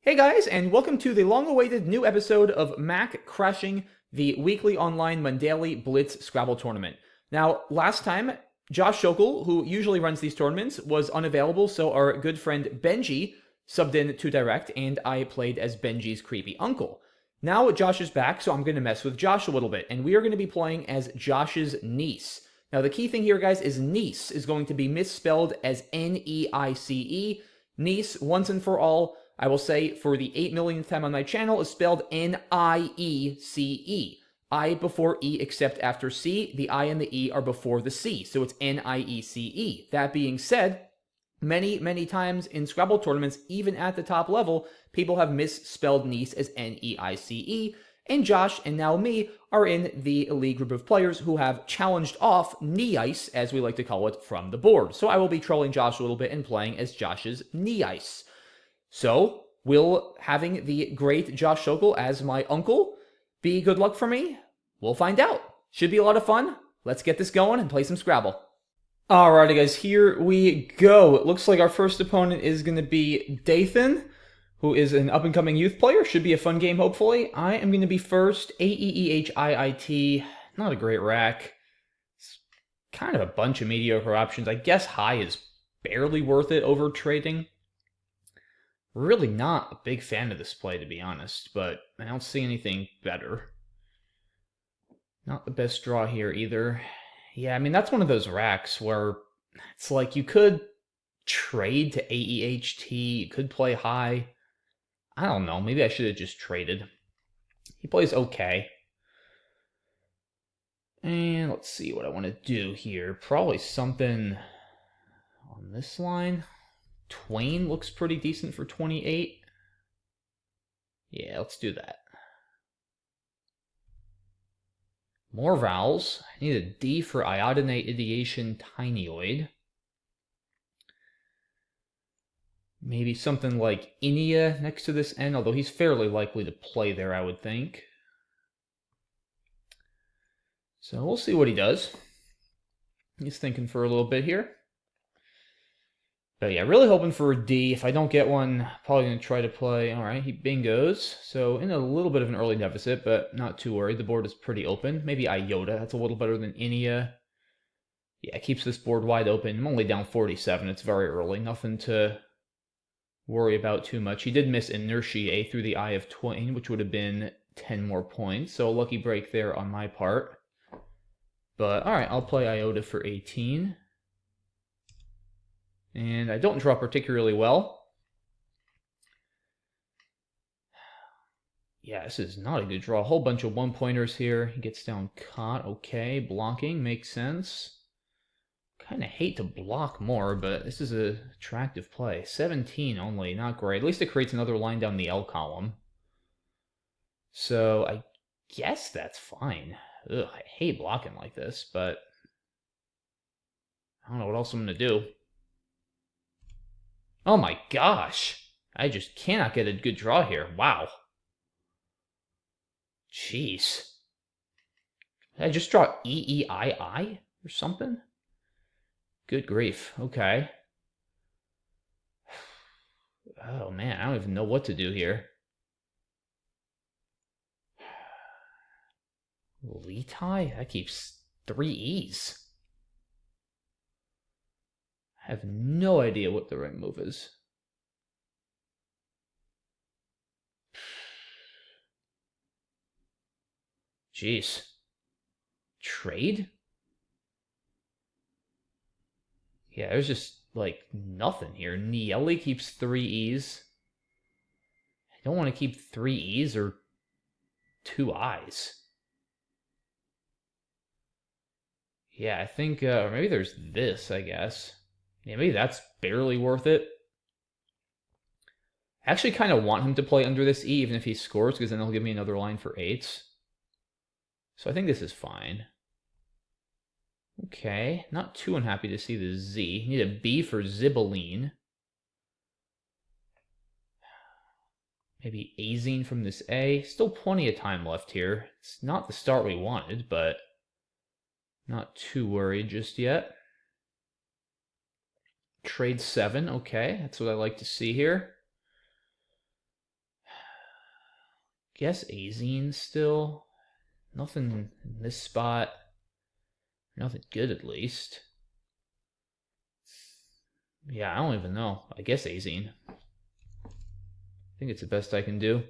Hey guys, and welcome to the long-awaited new episode of Mac Crashing, the weekly online Mondaily Blitz Scrabble tournament. Now, last time, Josh Sokol, who usually runs these tournaments, was unavailable, so our good friend Benji subbed in to direct, and I played as Benji's creepy uncle. Now Josh is back, so I'm going to mess with Josh a little bit, and we are going to be playing as Josh's niece. Now, the key thing here, guys, is niece is going to be misspelled as N-E-I-C-E. Niece, once and for all, I will say for the 8 millionth time on my channel, is spelled N-I-E-C-E. I before E except after C. The I and the E are before the C, so it's N-I-E-C-E. That being said, many times in Scrabble tournaments, even at the top level, people have misspelled niece as N-E-I-C-E, and Josh and now me are in the elite group of players who have challenged off neice, as we like to call it, from the board. So I will be trolling Josh a little bit and playing as Josh's neice. So, will having the great Josh Sokol as my uncle be good luck for me? We'll find out. Should be a lot of fun. Let's get this going and play some Scrabble. Alrighty guys, here we go. It looks like our first opponent is going to be Dayan, who is an up-and-coming youth player. Should be a fun game, hopefully. I am going to be first. A-E-E-H-I-I-T. Not a great rack. It's kind of a bunch of mediocre options. I guess high is barely worth it over trading. Really not a big fan of this play, to be honest, but I don't see anything better. Not the best draw here either. Yeah, I mean, that's one of those racks where it's like you could trade to AEHT, you could play high. I don't know, maybe I should have just traded. He plays okay. And let's see what I want to do here. Probably something on this line. Twain looks pretty decent for 28. Yeah, let's do that. More vowels. I need a D for iodinate ideation tinioid. Maybe something like Inia next to this N, although he's fairly likely to play there, I would think. So we'll see what he does. He's thinking for a little bit here. But yeah, really hoping for a D. If I don't get one, probably going to try to play. All right, he bingos. So in a little bit of an early deficit, but not too worried. The board is pretty open. Maybe Iota. That's a little better than Inia. Yeah, it keeps this board wide open. I'm only down 47. It's very early. Nothing to worry about too much. He did miss Inertiae through the Eye of Twain, which would have been 10 more points. So a lucky break there on my part. But all right, I'll play Iota for 18. And I don't draw particularly well. Yeah, this is not a good draw. A whole bunch of one-pointers here. He gets down caught. Okay, blocking makes sense. Kind of hate to block more, but this is an attractive play. 17 only, not great. At least it creates another line down the L column. So I guess that's fine. Ugh, I hate blocking like this, but I don't know what else I'm going to do. Oh my gosh. I just cannot get a good draw here. Wow. Jeez. Did I just draw E-E-I-I or something? Good grief. Okay. Oh man, I don't even know what to do here. Litai? That keeps 3 E's. I have no idea what the right move is. Jeez. Trade? Yeah, there's just, like, nothing here. Nieli keeps 3 E's. I don't want to keep 3 E's or 2 I's. Yeah, I think, maybe there's this, I guess. Yeah, maybe that's barely worth it. I actually kind of want him to play under this E, even if he scores, because then he'll give me another line for 8s. So I think this is fine. Okay, not too unhappy to see the Z. Need a B for Zibbeline. Maybe azine from this A. Still plenty of time left here. It's not the start we wanted, but not too worried just yet. Trade 7, okay. That's what I like to see here. guess Azine still. Nothing in this spot. Nothing good, at least. Yeah, I don't even know. I guess Azine. I think it's the best I can do.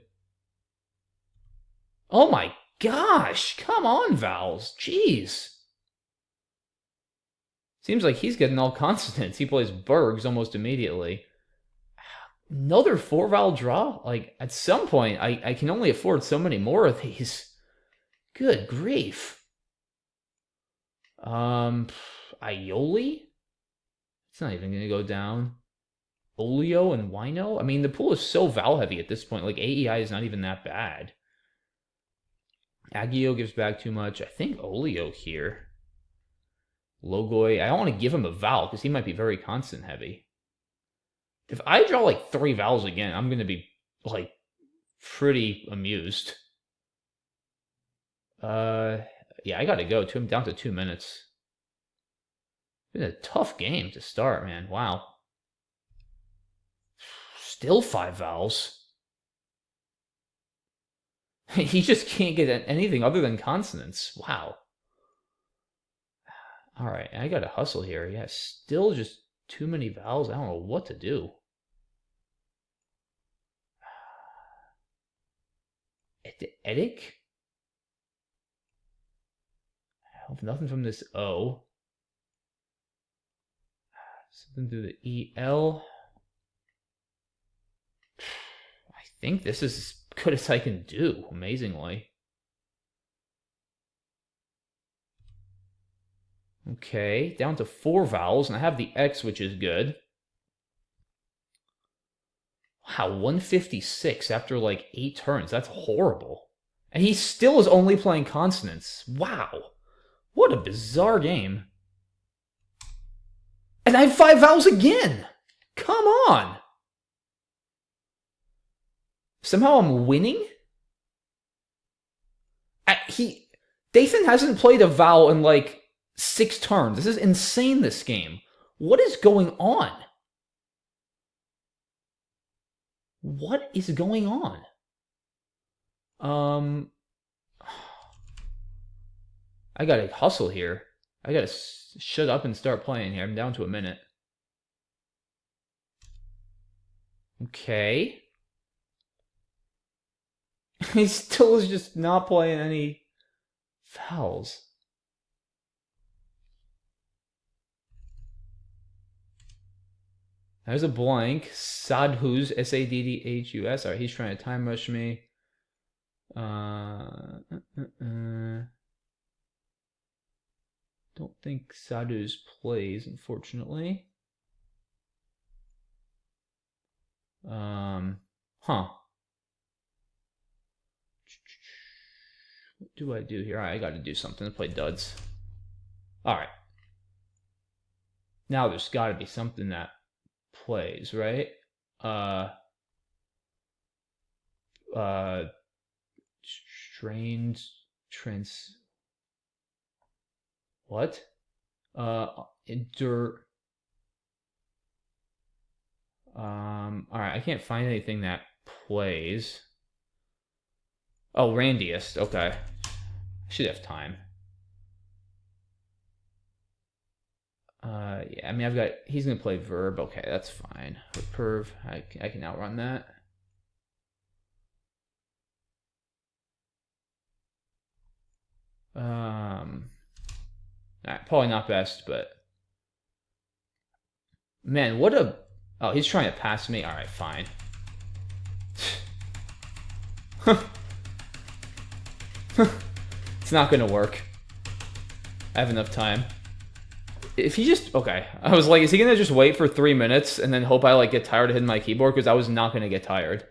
Oh my gosh! Come on, Vowels. Jeez. Seems like he's getting all consonants. He plays Bergs almost immediately. Another 4-vowel draw? Like, at some point, I can only afford so many more of these. Good grief. Aioli? It's not even going to go down. Olio and Wino? I mean, the pool is so vowel heavy at this point. Like, AEI is not even that bad. Agio gives back too much. I think Olio here. Logoi. I don't want to give him a vowel because he might be very consonant heavy. If I draw like 3 vowels again, I'm going to be like pretty amused. Yeah, I got to go. I'm down to 2 minutes. It's been a tough game to start, man. Wow. Still 5 vowels. He just can't get anything other than consonants. Wow. All right, I got to hustle here. Yeah, still just too many vowels. I don't know what to do. Edik? I have nothing from this O. Something through the EL. I think this is as good as I can do, amazingly. Okay, down to 4 vowels, and I have the X, which is good. Wow, 156 after like 8 turns. That's horrible. And he still is only playing consonants. Wow. What a bizarre game. And I have 5 vowels again! Come on! Somehow I'm winning? Dathan hasn't played a vowel in like 6 turns. This is insane, this game. What is going on? What is going on? I gotta hustle here. I gotta shut up and start playing here. I'm down to a minute. Okay. He still is just not playing any vowels. There's a blank. Sadhus, Saddhus. Alright, he's trying to time rush me. Don't think Sadhus plays, unfortunately. Huh. What do I do here? Alright, I gotta do something to play duds. Alright. Now there's gotta be something that plays, right? Strained trans. What? Endure. Alright, I can't find anything that plays. Oh, Randiest. Okay. I should have time. Yeah, I mean, he's gonna play Verb. Okay, that's fine. Perv, I can outrun that. Alright, probably not best, but man, what a... Oh, he's trying to pass me. Alright, fine. It's not gonna work. I have enough time. If he just... Okay. I was like, is he gonna just wait for 3 minutes and then hope I like get tired of hitting my keyboard? Because I was not gonna get tired.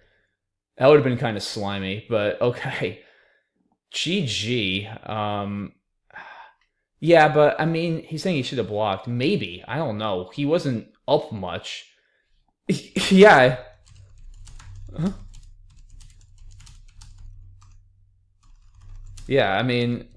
That would have been kind of slimy, but okay. GG. Yeah, but I mean, he's saying he should have blocked. Maybe. I don't know. He wasn't up much. Yeah. Huh? Yeah, I mean...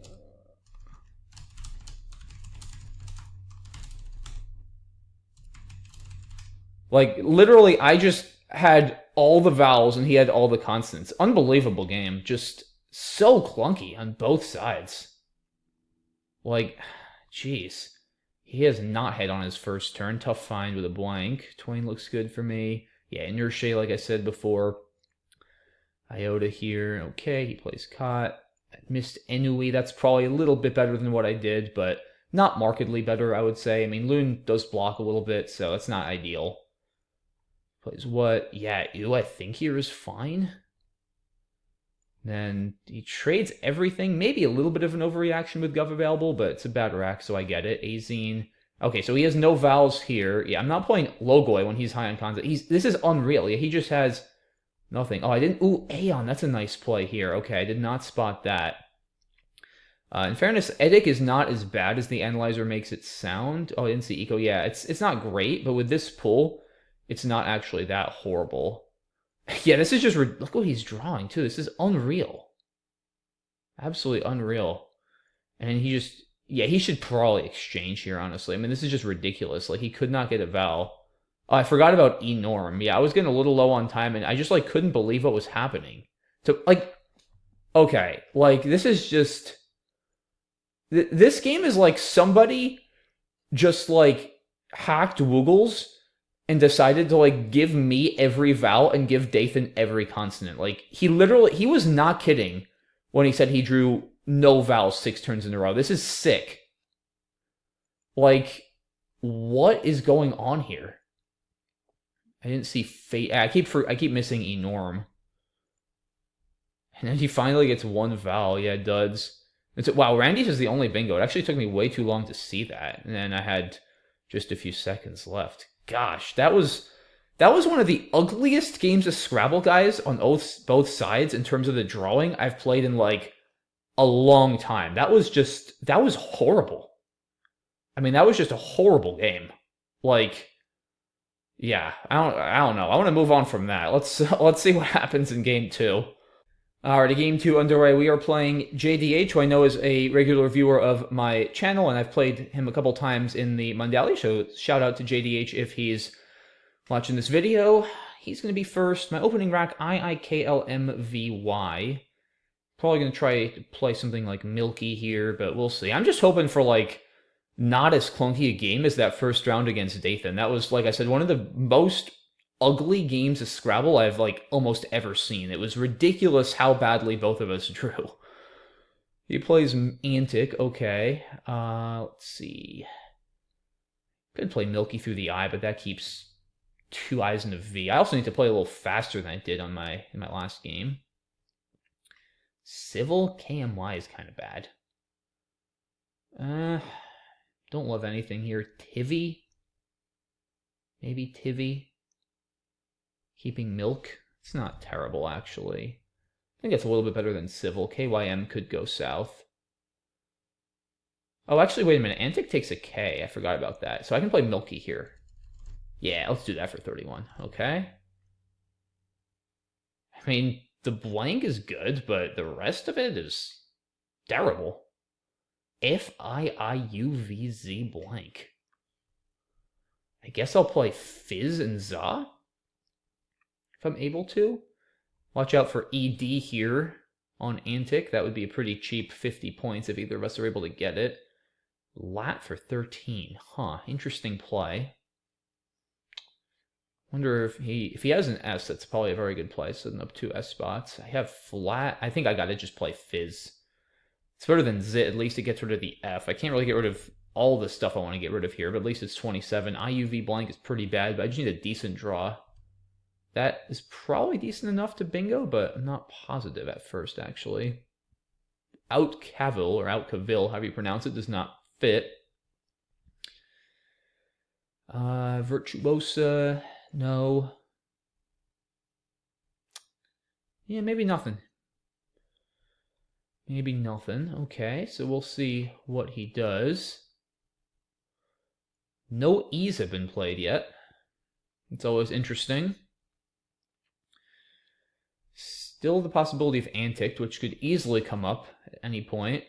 Like, literally, I just had all the vowels and he had all the consonants. Unbelievable game. Just so clunky on both sides. Like, jeez. He has not hit on his first turn. Tough find with a blank. Twain looks good for me. Yeah, inertia, like I said before. Iota here. Okay, he plays Cot. I missed Enui. That's probably a little bit better than what I did, but not markedly better, I would say. I mean, Loon does block a little bit, so it's not ideal. Plays what? Yeah, I think here is fine. Then he trades everything. Maybe a little bit of an overreaction with Gov available, but it's a bad rack, so I get it. Azine. Okay, so he has no vowels here. Yeah, I'm not playing Logoi when he's high on consonant. This is unreal. Yeah, he just has nothing. Oh, I didn't... Ooh, Aeon. That's a nice play here. Okay, I did not spot that. In fairness, Edic is not as bad as the analyzer makes it sound. Oh, I didn't see Eco. Yeah, it's not great, but with this pull, it's not actually that horrible. Yeah, this is just... Look what he's drawing, too. This is unreal. Absolutely unreal. And he just... Yeah, he should probably exchange here, honestly. I mean, this is just ridiculous. Like, he could not get a vowel. Oh, I forgot about E-Norm. Yeah, I was getting a little low on time, and I just, like, couldn't believe what was happening. So, like... Okay, like, this is just... This game is like somebody just, like, hacked Woogles and decided to, like, give me every vowel and give Dathan every consonant. Like, he was not kidding when he said he drew no vowels 6 turns in a row. This is sick. Like, what is going on here? I didn't see Fate. I keep missing Enorm. And then he finally gets one vowel. Yeah, duds. Wow, Randy's is the only bingo. It actually took me way too long to see that. And then I had just a few seconds left. Gosh, that was one of the ugliest games of Scrabble, guys, on both sides in terms of the drawing I've played in, like, a long time. That was horrible. I mean, that was just a horrible game. Like, yeah, I don't know. I want to move on from that. Let's see what happens in game 2. Alrighty, game 2 underway. We are playing JDH, who I know is a regular viewer of my channel, and I've played him a couple times in the Mondaily, so shout out to JDH if he's watching this video. He's going to be first. My opening rack, IIKLMVY. Probably going to try to play something like Milky here, but we'll see. I'm just hoping for, like, not as clunky a game as that first round against Dathan. That was, like I said, one of the most ugly games of Scrabble I've, like, almost ever seen. It was ridiculous how badly both of us drew. He plays Antic, okay. Let's see. Could play Milky through the I, but that keeps 2 I's and a V. I also need to play a little faster than I did in my last game. Civil KMY is kind of bad. Don't love anything here. Tivy? Maybe Tivy? Keeping Milk? It's not terrible, actually. I think it's a little bit better than Civil. KYM could go south. Oh, actually, wait a minute. Antic takes a K. I forgot about that. So I can play Milky here. Yeah, let's do that for 31. Okay. I mean, the blank is good, but the rest of it is terrible. FIIUVZ blank. I guess I'll play Fizz and Za if I'm able to. Watch out for ED here on Antic. That would be a pretty cheap 50 points if either of us are able to get it. Lat for 13. Huh, interesting play. Wonder if he has an S, that's probably a very good play. Setting up 2 S spots. I have flat. I think I gotta just play Fizz. It's better than Zit. At least it gets rid of the F. I can't really get rid of all the stuff I want to get rid of here, but at least it's 27. IUV blank is pretty bad, but I just need a decent draw. That is probably decent enough to bingo, but I'm not positive at first, actually. Out Cavill, or Out Cavill, however you pronounce it, does not fit. Virtuosa, no. Yeah, maybe nothing. Maybe nothing. Okay, so we'll see what he does. No E's have been played yet. It's always interesting. Still the possibility of Antic, which could easily come up at any point.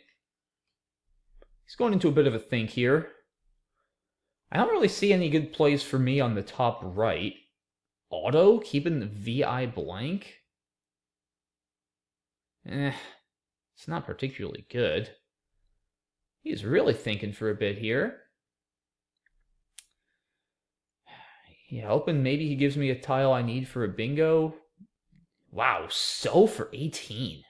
He's going into a bit of a think here. I don't really see any good plays for me on the top right. Auto, keeping the VI blank. It's not particularly good. He's really thinking for a bit here. Yeah, hoping maybe he gives me a tile I need for a bingo. Wow, so for 18.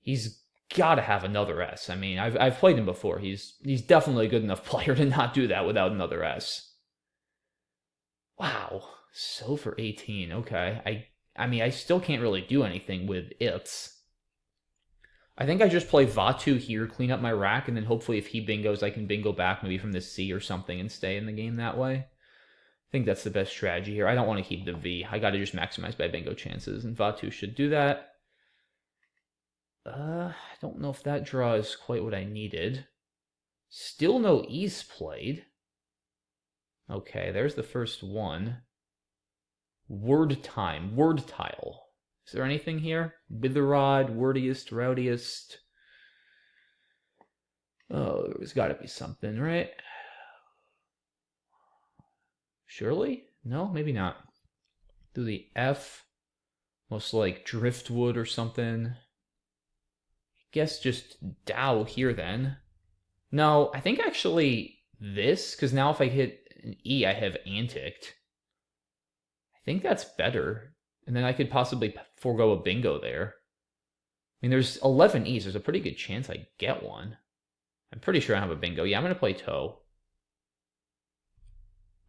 He's got to have another S. I mean, I've played him before. He's definitely a good enough player to not do that without another S. Wow, so for 18. Okay, I mean, I still can't really do anything with its. I think I just play Vatu here, clean up my rack, and then hopefully if he bingos, I can bingo back maybe from the C or something and stay in the game that way. I think that's the best strategy here. I don't want to keep the V. I got to just maximize my bingo chances, and Vatu should do that. I don't know if that draw is quite what I needed. Still no E's played. Okay, there's the first one. Word time, word tile. Is there anything here? Bitherod, wordiest, rowdiest. Oh, there's got to be something, right? Surely? No, maybe not. Do the F. Most like driftwood or something. I guess just Dow here then. No, I think actually this, because now if I hit an E, I have anticked. I think that's better. And then I could possibly forego a bingo there. I mean, there's 11 E's. There's a pretty good chance I get one. I'm pretty sure I have a bingo. Yeah, I'm going to play toe.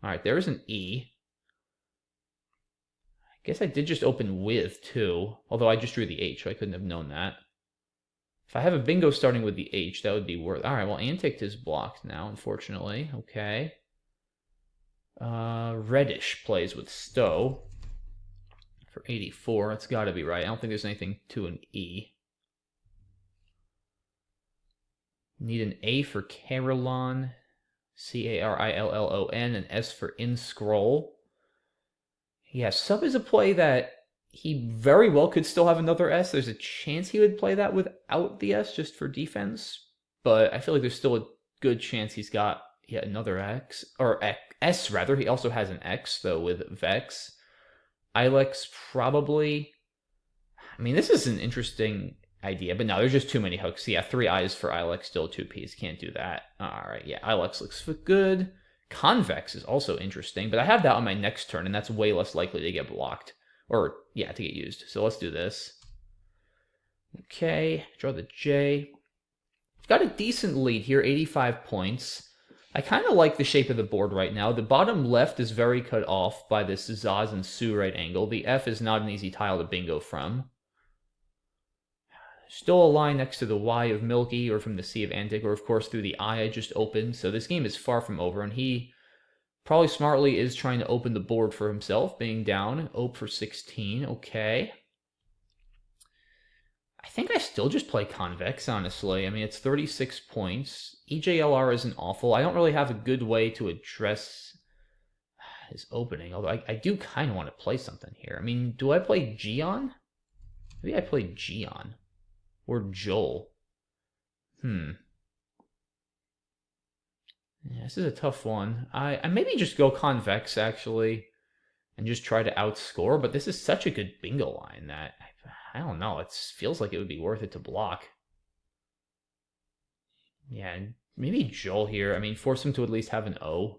All right, there's an E. I guess I did just open with, too. Although I just drew the H, so I couldn't have known that. If I have a bingo starting with the H, that would be worth... All right, well, anticked is blocked now, unfortunately. Okay. Reddish plays with Stowe. For 84, that's got to be right. I don't think there's anything to an E. Need an A for Carillon. Carillon. An S for in scroll. Yeah, sub is a play that he very well could still have another S. There's a chance he would play that without the S just for defense. But I feel like there's still a good chance he's got yet another X. Or S, rather. He also has an X, though, with Vex. Ilex probably. I mean, this is an interesting idea, but no, there's just too many hooks. Yeah, 3 I's for Ilex, still 2 P's. Can't do that. All right, yeah, Ilex looks good. Convex is also interesting, but I have that on my next turn, and that's way less likely to get blocked. Or, yeah, to get used. So let's do this. Okay, draw the J. I've got a decent lead here, 85 points. I kind of like the shape of the board right now. The bottom left is very cut off by this Zaz and Su right angle. The F is not an easy tile to bingo from. Still a line next to the Y of Milky, or from the C of Antic, or of course through the I just opened. So this game is far from over, and he probably smartly is trying to open the board for himself, being down. Ope for 16, okay. I think I still just play Convex, honestly. I mean, it's 36 points. EJLR isn't awful. I don't really have a good way to address his opening, although I do kind of want to play something here. I mean, do I play Gion? Maybe I play Gion. Or Joel. Yeah, this is a tough one. I maybe just go Convex, actually, and just try to outscore, but this is such a good bingo line that... I don't know. It feels like it would be worth it to block. Yeah, maybe Joel here. I mean, force him to at least have an O.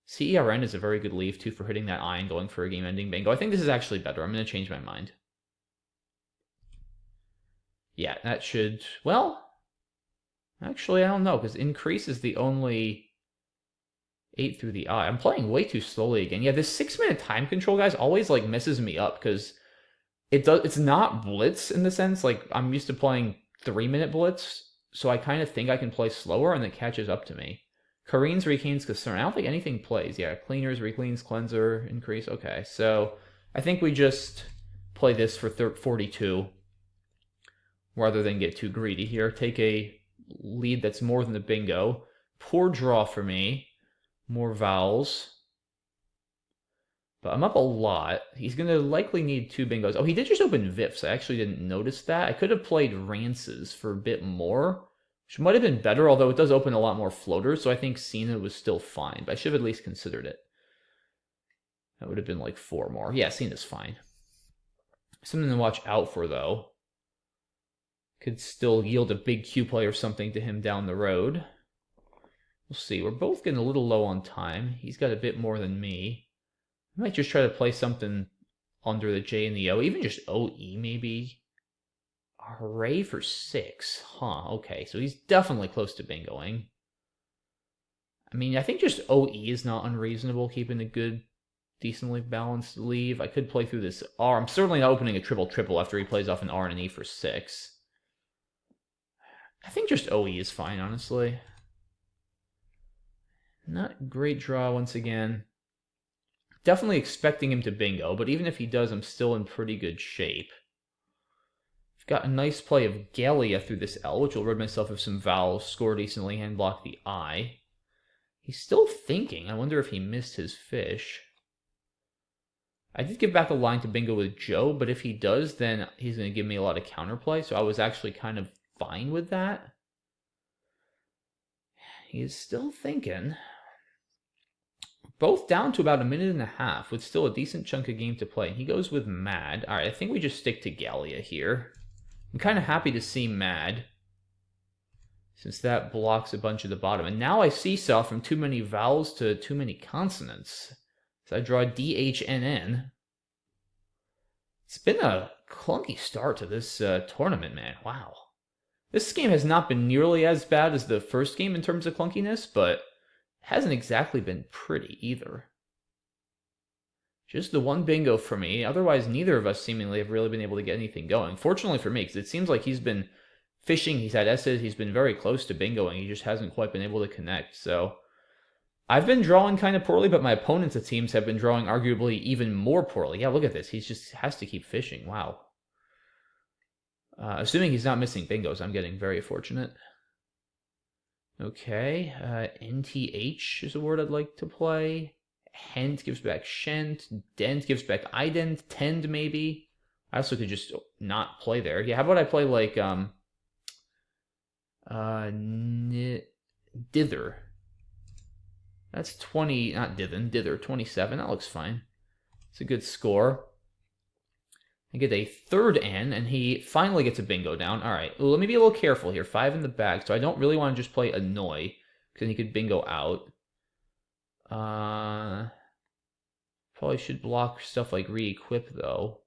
CERN is a very good leave, too, for hitting that I and going for a game-ending bingo. I think this is actually better. I'm going to change my mind. Yeah, that should... Well, actually, I don't know, because increase is the only 8 through the I. I'm playing way too slowly again. Yeah, this 6-minute time control, guys, always, like, messes me up, because... It's not blitz in the sense, like, I'm used to playing 3-minute blitz, so I kind of think I can play slower, and it catches up to me. Kareen's Recleans Concern. I don't think anything plays. Yeah, Cleaners, Recleans, Cleanser, Increase. Okay, so I think we just play this for 42, rather than get too greedy here. Take a lead that's more than the bingo. Poor draw for me. More vowels. But I'm up a lot. He's going to likely need 2 bingos. Oh, he did just open Vips. I actually didn't notice that. I could have played Rances for a bit more, which might have been better, although it does open a lot more floaters, so I think Cena was still fine, but I should have at least considered it. That would have been like 4 more. Yeah, scene is fine. Something to watch out for, though. Could still yield a big Q play or something to him down the road. We'll see. We're both getting a little low on time. He's got a bit more than me. I might just try to play something under the J and the O. Even just OE, maybe. Array for 6. Huh, okay. So he's definitely close to bingoing. I mean, I think just OE is not unreasonable, keeping a good, decently balanced leave. I could play through this R. I'm certainly not opening a triple-triple after he plays off an R and an E for 6. I think just OE is fine, honestly. Not great draw once again. Definitely expecting him to bingo, but even if he does, I'm still in pretty good shape. I've got a nice play of Gallia through this L, which will rid myself of some vowels, score decently, hand block the I. He's still thinking. I wonder if he missed his fish. I did give back a line to bingo with Joe, but if he does, then he's going to give me a lot of counterplay, so I was actually kind of fine with that. He's still thinking. Both down to about a minute and a half with still a decent chunk of game to play. He goes with Mad. All right, I think we just stick to Gallia here. I'm kind of happy to see Mad, since that blocks a bunch of the bottom. And now I seesaw from too many vowels to too many consonants. So I draw DHNN. It's been a clunky start to this tournament, man. Wow. This game has not been nearly as bad as the first game in terms of clunkiness, but it hasn't exactly been pretty either. Just the one bingo for me. Otherwise, neither of us seemingly have really been able to get anything going. Fortunately for me, because it seems like he's been fishing, he's had S's, he's been very close to bingoing. He just hasn't quite been able to connect. So I've been drawing kind of poorly, but my opponents at teams have been drawing arguably even more poorly. Yeah, look at this. He just has to keep fishing. Wow. Assuming he's not missing bingos, I'm getting very fortunate. Okay, NTH is a word I'd like to play. Hent gives back Shent. Dent gives back ident. Tend, maybe. I also could just not play there. Yeah, how about I play like, dither. That's 20, not dithen, dither, 27. That looks fine. It's a good score. I get a third N, and he finally gets a bingo down. All right, well, let me be a little careful here. 5 in the bag, so I don't really want to just play annoy, because he could bingo out. Probably should block stuff like re-equip, though.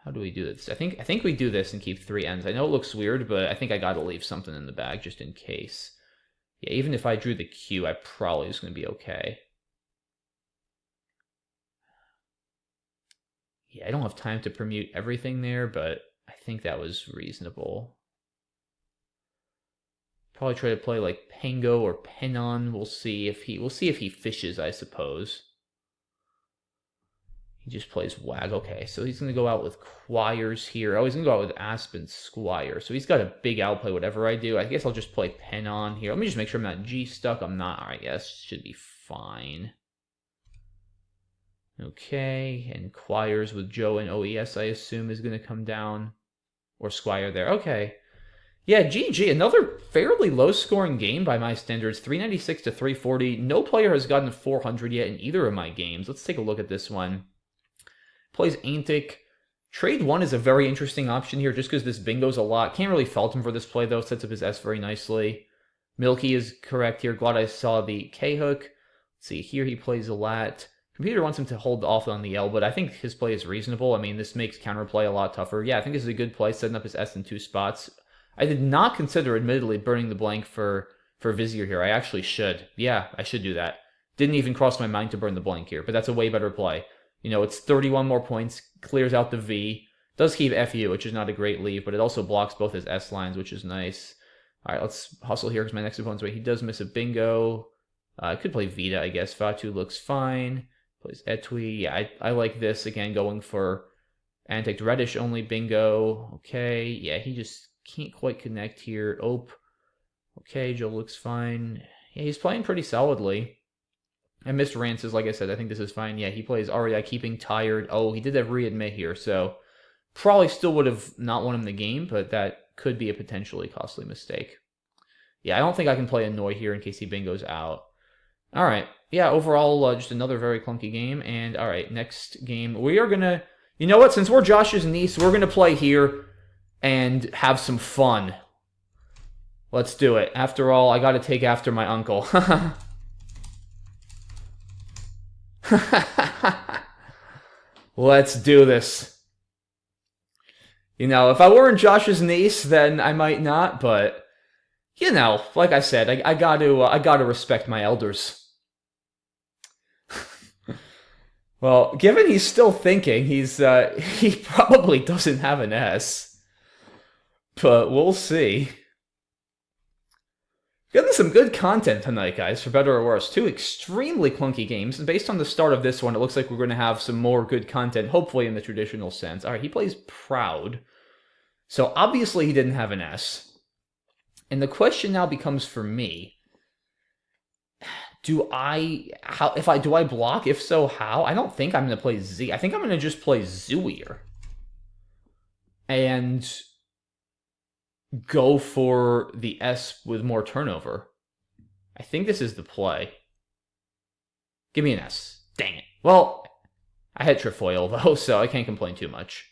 How do we do this? I think we do this and keep 3 N's. I know it looks weird, but I think I gotta leave something in the bag just in case. Yeah, even if I drew the Q, I probably was going to be okay. Yeah, I don't have time to permute everything there, but I think that was reasonable. Probably try to play like Pango or Penon. We'll see if he fishes, I suppose. He just plays Wag. Okay, so he's going to go out with Quires here. Oh, he's going to go out with Aspen Squire. So he's got a big outplay, whatever I do. I guess I'll just play Penon here. Let me just make sure I'm not G stuck. I'm not. All right, yes, should be fine. Okay, and Quires with Joe and OES, I assume, is going to come down. Or Squire there. Okay. Yeah, GG. Another fairly low-scoring game by my standards. 396 to 340. No player has gotten 400 yet in either of my games. Let's take a look at this one. Plays Antic. Trade 1 is a very interesting option here just because this bingo's a lot. Can't really fault him for this play, though. Sets up his S very nicely. Milky is correct here. Glad I saw the K-hook. Let's see, here he plays a lat. Computer wants him to hold off on the L, but I think his play is reasonable. I mean, this makes counterplay a lot tougher. Yeah, I think this is a good play, setting up his S in 2 spots. I did not consider, admittedly, burning the blank for Vizier here. I actually should. Yeah, I should do that. Didn't even cross my mind to burn the blank here, but that's a way better play. You know, it's 31 more points, clears out the V, does keep FU, which is not a great leave, but it also blocks both his S lines, which is nice. All right, let's hustle here because my next opponent's way. He does miss a bingo. I could play Vita, I guess. Fatu looks fine. Plays Etui. Yeah, I like this. Again, going for Antic Reddish only bingo. Okay, yeah, he just can't quite connect here. Ope. Okay, Joe looks fine. Yeah, he's playing pretty solidly. I missed Rances, like I said. I think this is fine. Yeah, he plays REI keeping tired. Oh, he did have readmit here, so probably still would have not won him the game, but that could be a potentially costly mistake. Yeah, I don't think I can play Annoy here in case he bingos out. All right. Yeah, overall, just another very clunky game. And all right, next game, we are going to, you know what? Since we're Josh's niece, we're going to play here and have some fun. Let's do it. After all, I got to take after my uncle. Let's do this. You know, if I weren't Josh's niece, then I might not, but you know, like I said, I gotta respect my elders. Well, given he's still thinking, he probably doesn't have an S, but we'll see. Getting some good content tonight, guys, for better or worse. Two extremely clunky games. And based on the start of this one, it looks like we're going to have some more good content, hopefully in the traditional sense. All right, he plays Proud. So obviously he didn't have an S. And the question now becomes for me, do I block? If so, how? I don't think I'm going to play Z. I think I'm going to just play Zooier. And go for the S with more turnover. I think this is the play. Give me an S. Dang it. Well, I had Trefoil, though, so I can't complain too much.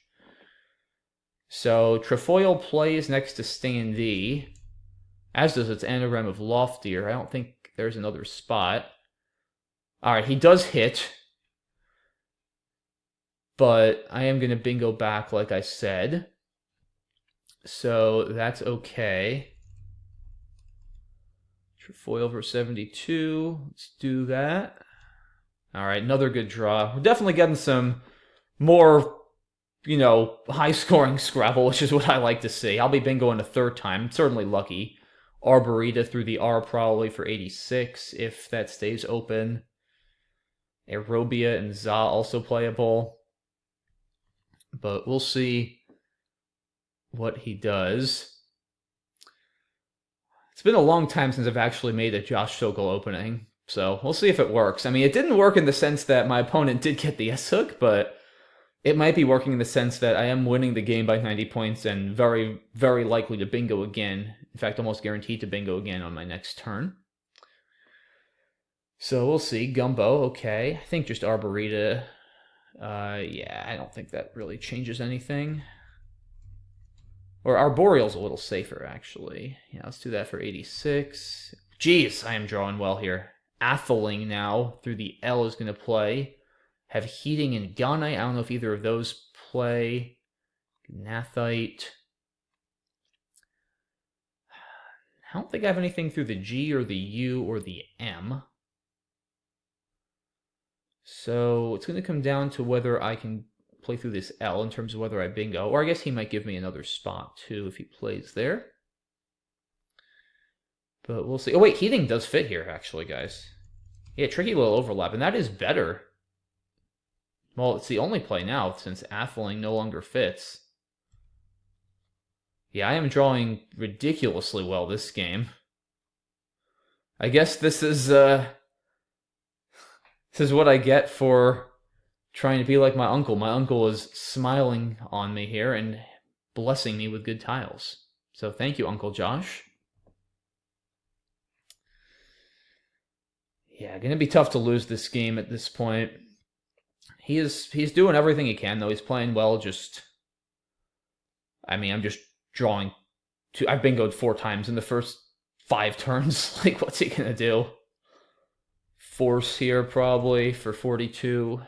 So, Trefoil plays next to Standee, as does its anagram of Loftier. I don't think there's another spot. Alright, he does hit. But I am going to bingo back, like I said. So that's okay. Trefoil for 72. Let's do that. All right, another good draw. We're definitely getting some more, you know, high-scoring Scrabble, which is what I like to see. I'll be bingoing a third time. I'm certainly lucky. Arborita through the R probably for 86, if that stays open. Aerobia and Za also playable. But we'll see what he does. It's been a long time since I've actually made a Josh Sokol opening, so we'll see if it works. I mean, it didn't work in the sense that my opponent did get the S-hook, but it might be working in the sense that I am winning the game by 90 points and very, very likely to bingo again. In fact, almost guaranteed to bingo again on my next turn. So we'll see. Gumbo, okay. I think just Arborita. Yeah, I don't think that really changes anything. Or Arboreal's a little safer, actually. Yeah, let's do that for 86. Jeez, I am drawing well here. Atheling now through the L is going to play. Have Heating and Gunite. I don't know if either of those play. Gnathite. I don't think I have anything through the G or the U or the M. So it's going to come down to whether I can play through this L in terms of whether I bingo, or I guess he might give me another spot too if he plays there. But we'll see. Oh wait, Heating does fit here actually, guys. Yeah, tricky little overlap, and that is better. Well, it's the only play now since Atheling no longer fits. Yeah, I am drawing ridiculously well this game. I guess this is what I get for trying to be like my uncle. My uncle is smiling on me here and blessing me with good tiles. So thank you, Uncle Josh. Yeah, gonna be tough to lose this game at this point. He's doing everything he can, though. He's playing well, I'm just drawing I've bingoed 4 times in the first 5 turns. Like, what's he gonna do? Force here, probably, for 42.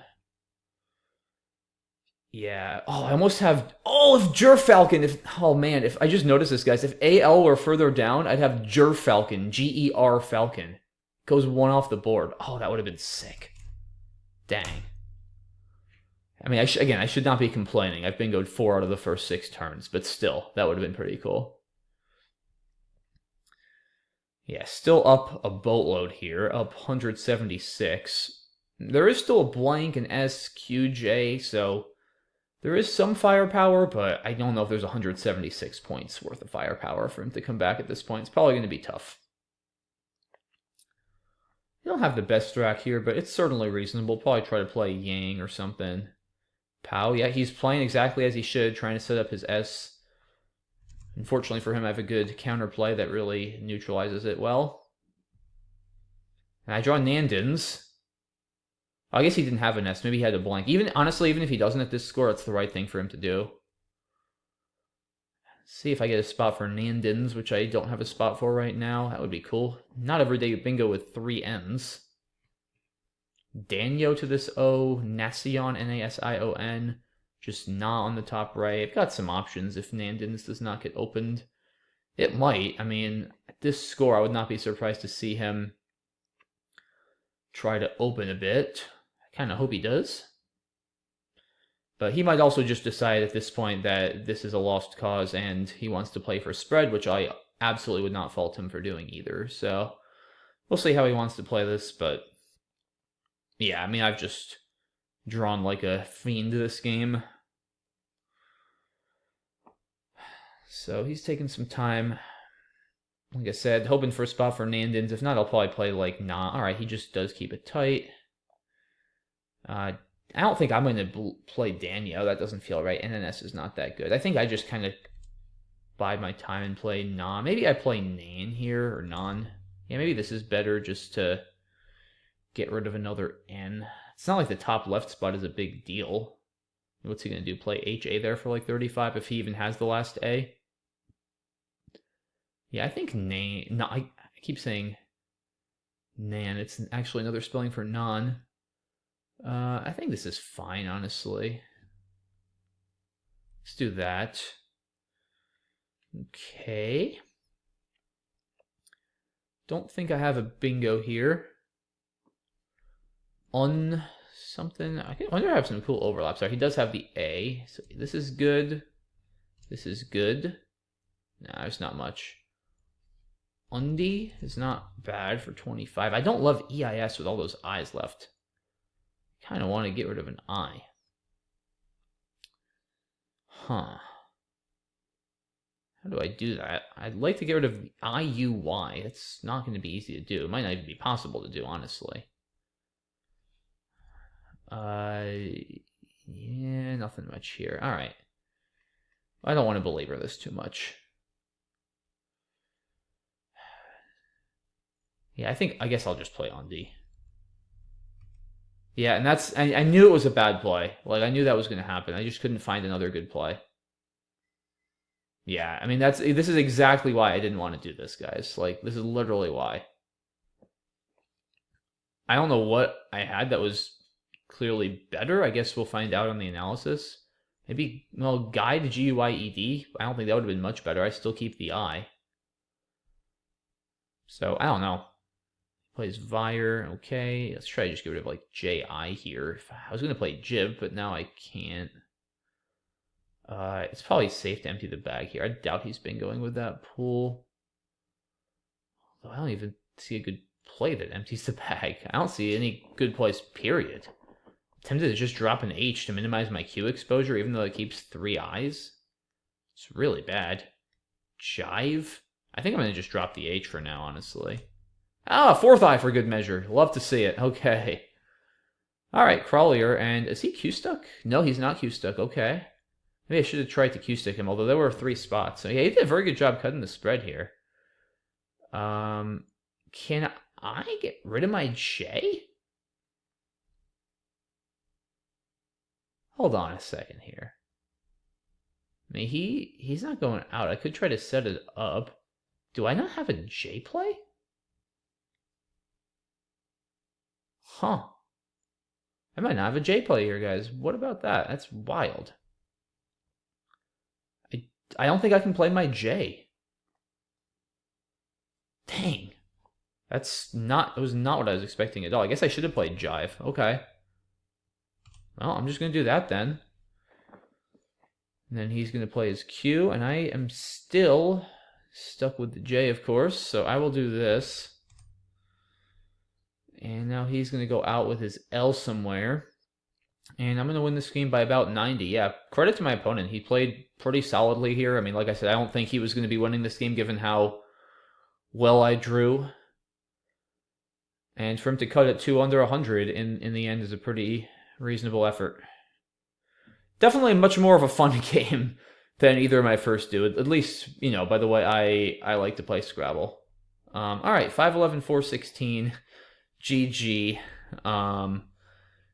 Yeah. Oh, I almost have... Oh, if Gerfalcon... Oh, man. If I just noticed this, guys. If AL were further down, I'd have Gerfalcon. G-E-R Falcon. Goes 1 off the board. Oh, that would have been sick. Dang. I mean, I should not be complaining. I've bingoed 4 out of the first 6 turns. But still, that would have been pretty cool. Yeah, still up a boatload here. Up 176. There is still a blank, an S, Q, J, so... There is some firepower, but I don't know if there's 176 points worth of firepower for him to come back at this point. It's probably going to be tough. You don't have the best rack here, but it's certainly reasonable. Probably try to play Yang or something. Pow, yeah, he's playing exactly as he should, trying to set up his S. Unfortunately for him, I have a good counterplay that really neutralizes it well. And I draw Nandins. I guess he didn't have a nest. Maybe he had a blank. Honestly, even if he doesn't at this score, it's the right thing for him to do. See if I get a spot for Nandins, which I don't have a spot for right now. That would be cool. Not everyday bingo with 3 N's. Danyo to this O. Nasion, N-A-S-I-O-N. Just not on the top right. I've got some options if Nandins does not get opened. It might. I mean, at this score, I would not be surprised to see him try to open a bit. I kind of hope he does. But he might also just decide at this point that this is a lost cause and he wants to play for spread, which I absolutely would not fault him for doing either. So we'll see how he wants to play this. But yeah, I mean, I've just drawn like a fiend this game. So he's taking some time. Like I said, hoping for a spot for Nandins. If not, I'll probably play like nah. All right, he just does keep it tight. I don't think I'm going to play Danyo. That doesn't feel right. NNS is not that good. I think I just kind of bide my time and play Nan. Maybe I play Nan here, or Non. Yeah, maybe this is better just to get rid of another N. It's not like the top left spot is a big deal. What's he going to do? Play HA there for like 35 if he even has the last A? Yeah, I think Nan. No, I keep saying Nan. It's actually another spelling for Non. I think this is fine, honestly. Let's do that. Okay. Don't think I have a bingo here. On something. I wonder if I have some cool overlaps there. He does have the A. So this is good. This is good. Nah, there's not much. Undi is not bad for 25. I don't love EIS with all those I's left. Kind of want to get rid of an I. Huh. How do I do that? I'd like to get rid of the IUY. It's not going to be easy to do. It might not even be possible to do, honestly. Yeah, nothing much here. All right. I don't want to belabor this too much. Yeah, I guess I'll just play Undi. Yeah, and that's, I knew it was a bad play. Like, I knew that was going to happen. I just couldn't find another good play. Yeah, I mean, this is exactly why I didn't want to do this, guys. Like, this is literally why. I don't know what I had that was clearly better. I guess we'll find out on the analysis. Maybe, well, guide GUIED. I don't think that would have been much better. I still keep the I. So, I don't know. Plays Vire, okay. Let's try to just get rid of like JI here. I was going to play Jib, but now I can't. It's probably safe to empty the bag here. I doubt he's been going with that pool. Although I don't even see a good play that empties the bag. I don't see any good plays, period. I'm tempted to just drop an H to minimize my Q exposure, even though it keeps 3 I's. It's really bad. Jive? I think I'm going to just drop the H for now, honestly. Ah, 4th eye for good measure. Love to see it. Okay. All right, Crawlier. And is he Q-stuck? No, he's not Q-stuck. Okay. Maybe I should have tried to Q-stick him, although there were 3 spots. So yeah, he did a very good job cutting the spread here. Can I get rid of my J? Hold on a second here. I mean, he's not going out. I could try to set it up. Do I not have a J play? Huh. I might not have a J play here, guys. What about that? That's wild. I don't think I can play my J. Dang. It was not what I was expecting at all. I guess I should have played Jive. Okay. Well, I'm just going to do that then. And then he's going to play his Q, and I am still stuck with the J, of course, so I will do this. And now he's going to go out with his L somewhere. And I'm going to win this game by about 90. Yeah, credit to my opponent. He played pretty solidly here. I mean, like I said, I don't think he was going to be winning this game given how well I drew. And for him to cut it 2 under 100 in the end is a pretty reasonable effort. Definitely much more of a fun game than either of my first do. At least, you know, by the way I like to play Scrabble. All right, 5'11", 416. GG.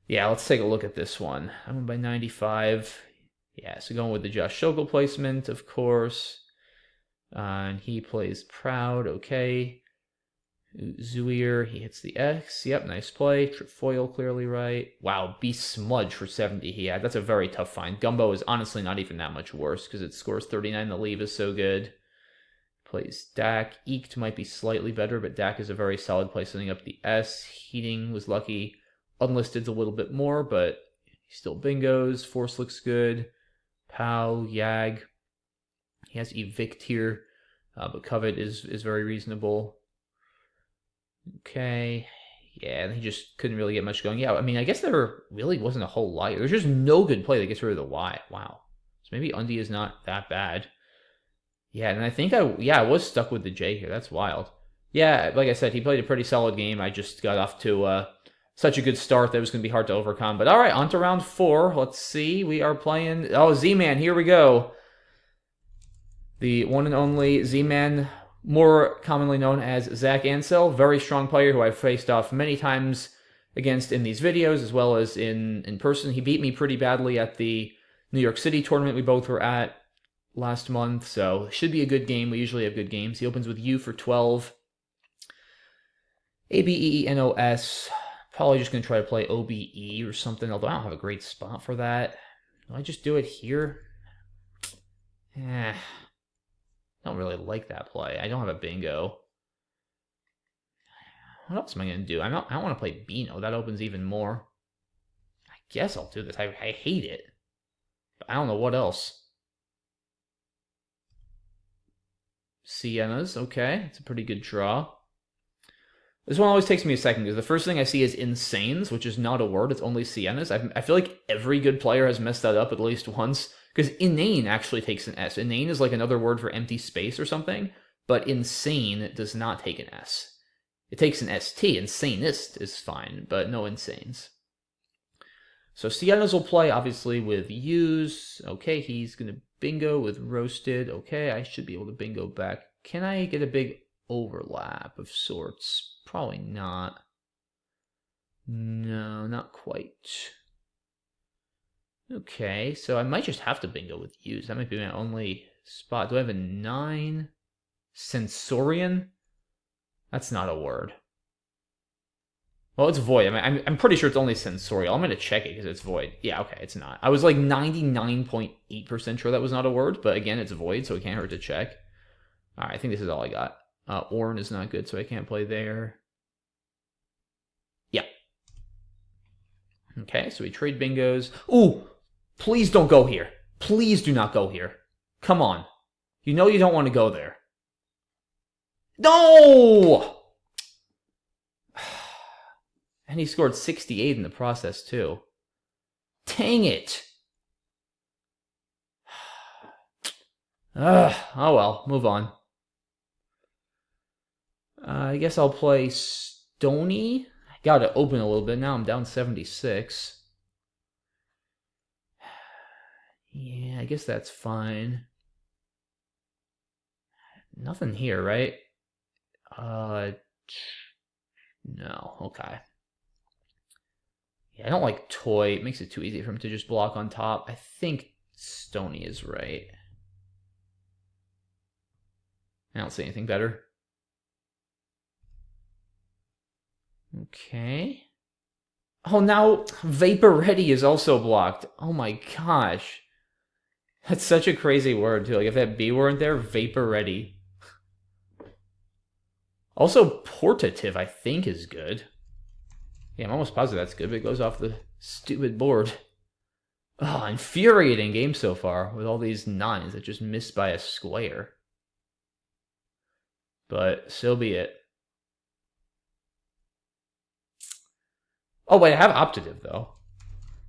Yeah, let's take a look at this one. I went by 95. Yeah, so going with the Josh Sokol placement, of course. And he plays Proud, okay. Zuir, he hits the X. Yep, nice play. Trefoil, clearly right. Wow, Beast Smudge for 70 he had. That's a very tough find. Gumbo is honestly not even that much worse because it scores 39. The leave is so good. Plays Dak. Eked might be slightly better, but Dak is a very solid play setting up the S. Heating was lucky. Unlisted's a little bit more, but he still bingos. Force looks good. Pow, Yag. He has Evict here, but Covet is very reasonable. Okay. Yeah, and he just couldn't really get much going. Yeah, I mean, I guess there really wasn't a whole lot. There's just no good play that gets rid of the Y. Wow. So maybe Undy is not that bad. Yeah, and I think I was stuck with the J here. That's wild. Yeah, like I said, he played a pretty solid game. I just got off to such a good start that it was going to be hard to overcome. But all right, on to round 4. Let's see. We are playing... Oh, Z-Man, here we go. The one and only Z-Man, more commonly known as Zach Ansel. Very strong player who I've faced off many times against in these videos, as well as in person. He beat me pretty badly at the New York City tournament we both were at last month, so should be a good game. We usually have good games. He opens with U for 12. ABEENOS. Probably just going to try to play OBE or something, although I don't have a great spot for that. Do I just do it here? I don't really like that play. I don't have a bingo. What else am I going to do? I don't want to play Beano. That opens even more. I guess I'll do this. I hate it. But I don't know what else. Siennas, okay. It's a pretty good draw. This one always takes me a second, because the first thing I see is Insanes, which is not a word, it's only Siennas. I feel like every good player has messed that up at least once, because inane actually takes an S. Inane is like another word for empty space or something, but insane does not take an S. It takes an ST, insanist is fine, but no insanes. So Siennas will play, obviously, with U's. Okay, he's going to bingo with roasted. Okay, I should be able to bingo back. Can I get a big overlap of sorts? Probably not. No, not quite. Okay, so I might just have to bingo with U's. That might be my only spot. Do I have a 9? Sensorian? That's not a word. Well, it's void. I mean, I'm pretty sure it's only sensorial. I'm going to check it because it's void. Yeah, okay, it's not. I was like 99.8% sure that was not a word, but again, it's void, so it can't hurt to check. All right, I think this is all I got. Orn is not good, so I can't play there. Yeah. Okay, so we trade bingos. Ooh, please don't go here. Please do not go here. Come on. You know you don't want to go there. No! And he scored 68 in the process, too. Dang it. Oh well, move on. I guess I'll play Stony. I got to open a little bit. Now I'm down 76. Yeah, I guess that's fine. Nothing here, right? No, okay. Yeah, I don't like Toy. It makes it too easy for him to just block on top. I think Stony is right. I don't see anything better. Okay. Oh, now Vapor Ready is also blocked. Oh my gosh. That's such a crazy word, too. Like, if that B weren't there, Vapor Ready. Also, Portative, I think, is good. Yeah, I'm almost positive that's good, but it goes off the stupid board. Oh, infuriating game so far, with all these 9s that just missed by a square. But so be it. Oh, wait, I have Optative, though.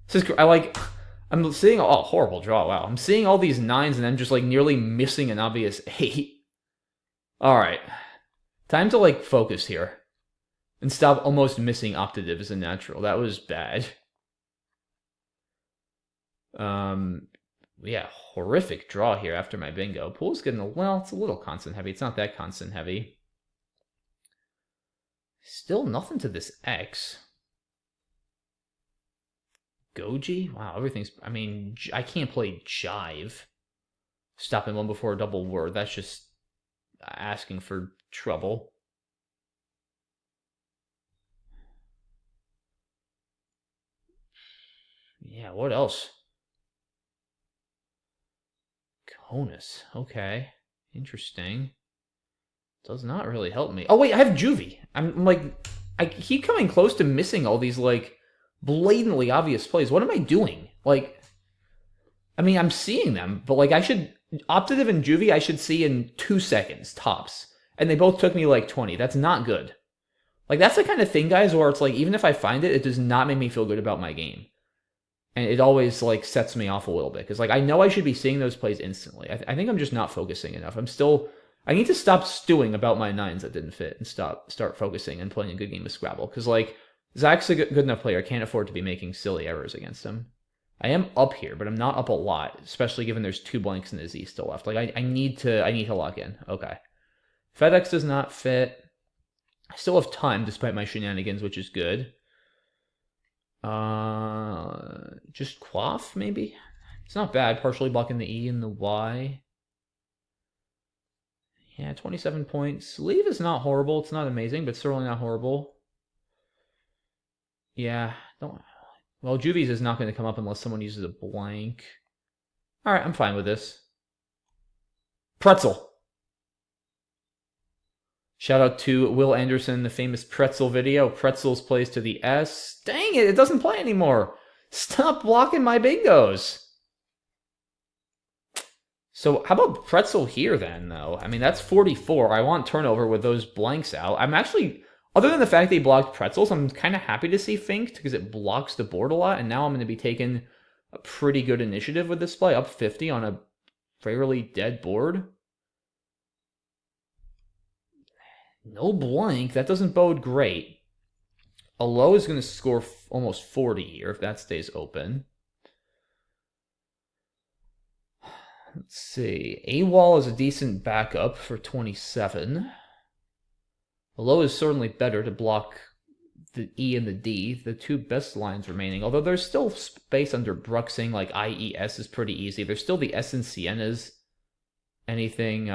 This is, I'm seeing, oh, horrible draw, wow. I'm seeing all these 9s and then just, like, nearly missing an obvious 8. Alright. Time to, like, focus here. And stop almost missing Optative as a natural. That was bad. Yeah, horrific draw here after my bingo. Pool's getting, well, it's a little constant heavy. It's not that constant heavy. Still nothing to this X. Goji? Wow, everything's... I mean, I can't play Jive. Stopping one before a double word. That's just asking for trouble. Yeah, what else? Conus. Okay. Interesting. Does not really help me. Oh, wait, I have Juvie. I'm like... I keep coming close to missing all these, like, blatantly obvious plays. What am I doing? Like... I mean, I'm seeing them, but, like, I should... Optative and Juvie, I should see in 2 seconds, tops. And they both took me, like, 20. That's not good. Like, that's the kind of thing, guys, where it's like, even if I find it, it does not make me feel good about my game. And it always, like, sets me off a little bit. Because, like, I know I should be seeing those plays instantly. I think I'm just not focusing enough. I need to stop stewing about my 9s that didn't fit and start focusing and playing a good game of Scrabble. Because, like, Zach's a good enough player. I can't afford to be making silly errors against him. I am up here, but I'm not up a lot, especially given there's 2 blanks in the Z still left. Like, I need to lock in. Okay. FedEx does not fit. I still have time despite my shenanigans, which is good. Just Quaff, maybe? It's not bad, partially blocking the E and the Y. Yeah, 27 points. Leave is not horrible. It's not amazing, but certainly not horrible. Yeah, don't... Well, Juvies is not going to come up unless someone uses a blank. All right, I'm fine with this. Pretzel. Shout out to Will Anderson, the famous Pretzel video. Pretzels plays to the S. Dang it doesn't play anymore. Stop blocking my bingos. So how about Pretzel here then, though? I mean, that's 44. I want turnover with those blanks out. I'm actually... Other than the fact they blocked Pretzels, I'm kind of happy to see Finked because it blocks the board a lot, and now I'm going to be taking a pretty good initiative with this play, up 50 on a fairly dead board. No blank, that doesn't bode great. A low is going to score almost 40 here if that stays open. Let's see. A-wall is a decent backup for 27. The low is certainly better to block the E and the D, the 2 best lines remaining. Although there's still space under Bruxing, like IES is pretty easy. There's still the S and Sienas. Anything,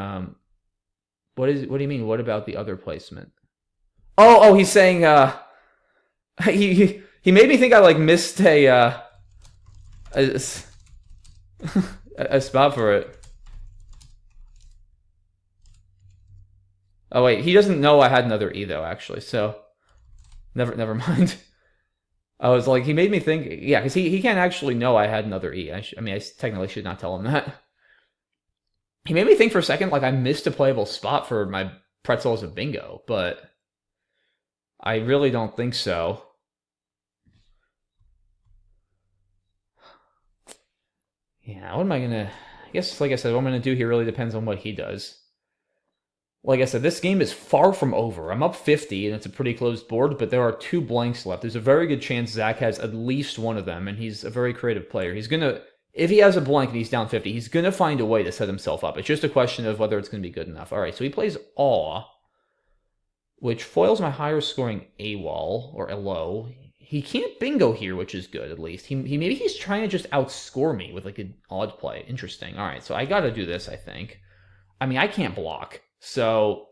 what do you mean? What about the other placement? Oh, he's saying, he made me think I, like, missed a spot for it. Oh, wait, he doesn't know I had another E, though, actually, so... Never mind. I was like, he made me think... Yeah, because he can't actually know I had another E. I mean, I technically should not tell him that. He made me think for a second, like, I missed a playable spot for my Pretzel as a bingo, but... I really don't think so. Yeah, what am I gonna... I guess, like I said, what I'm gonna do here really depends on what he does. Like I said, this game is far from over. I'm up 50, and it's a pretty closed board, but there are 2 blanks left. There's a very good chance Zach has at least one of them, and he's a very creative player. He's going to, if he has a blank and he's down 50, he's going to find a way to set himself up. It's just a question of whether it's going to be good enough. All right, so he plays Awe, which foils my higher scoring A-wall, or a low. He can't bingo here, which is good, at least. Maybe he's trying to just outscore me with, like, an odd play. Interesting. All right, so I got to do this, I think. I mean, I can't block. So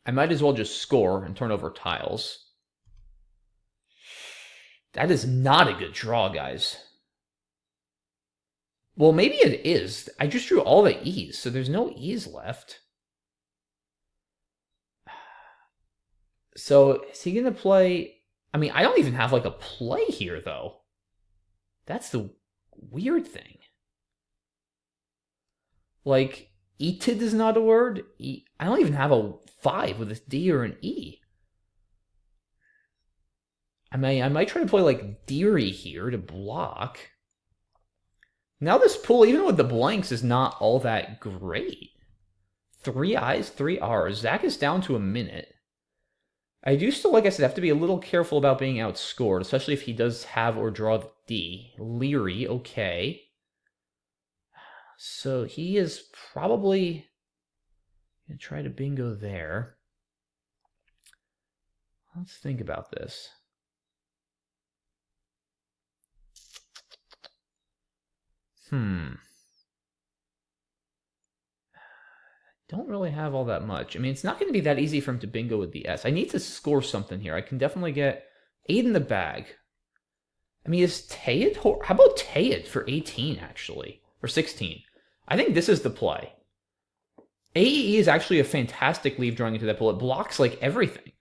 I might as well just score and turn over tiles. That is not a good draw, guys. Well, maybe it is. I just drew all the E's, so there's no E's left. So is he going to play... I mean, I don't even have, like, a play here, though. That's the weird thing. Like... Etid is not a word. I don't even have a 5 with a D or an E. I might try to play like Deary here to block. Now this pool, even with the blanks, is not all that great. 3 I's, 3 R's. Zach is down to a minute. I do still, like I said, have to be a little careful about being outscored, especially if he does have or draw the D. Leary, okay. So he is probably going to try to bingo there. Let's think about this. Don't really have all that much. I mean, it's not going to be that easy for him to bingo with the S. I need to score something here. I can definitely get 8 in the bag. I mean, is Tayed? How about Tayed for 18, actually? Or 16? I think this is the play. AEE is actually a fantastic leave drawing into that pool. It blocks, like, everything.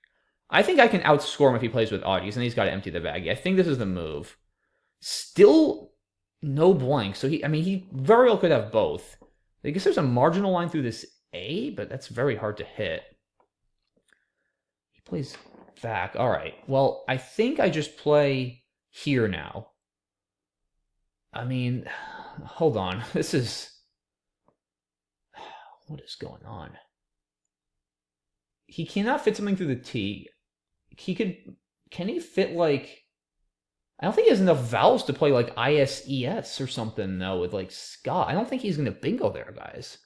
I think I can outscore him if he plays with oddies, and he's got to empty the bag. I think this is the move. Still no blank, so he very well could have both. I guess there's a marginal line through this A, but that's very hard to hit. He plays back. All right. Well, I think I just play here now. I mean, hold on. This is... What is going on? He cannot fit something through the T. He could... Can he fit, like... I don't think he has enough vowels to play, like, ISES or something, though, with, like, ska. I don't think he's going to bingo there, guys.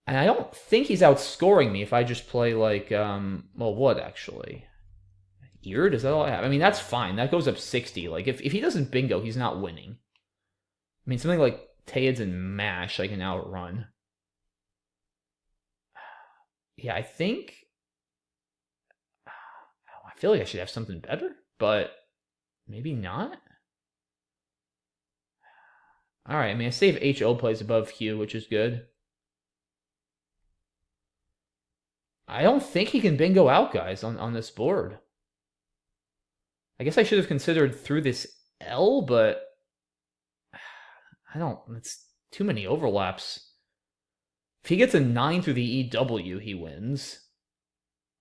And I don't think he's outscoring me if I just play, like, well, what, actually? Eared? Is that all I have? I mean, that's fine. That goes up 60. Like, if he doesn't bingo, he's not winning. I mean, something like Tayeds and Mash I can outrun. Yeah, I think... I feel like I should have something better, but maybe not. All right, I mean, I save HO plays above Q, which is good. I don't think he can bingo out, guys, on this board. I guess I should have considered through this L, but I don't... It's too many overlaps. If he gets a 9 through the EW, he wins.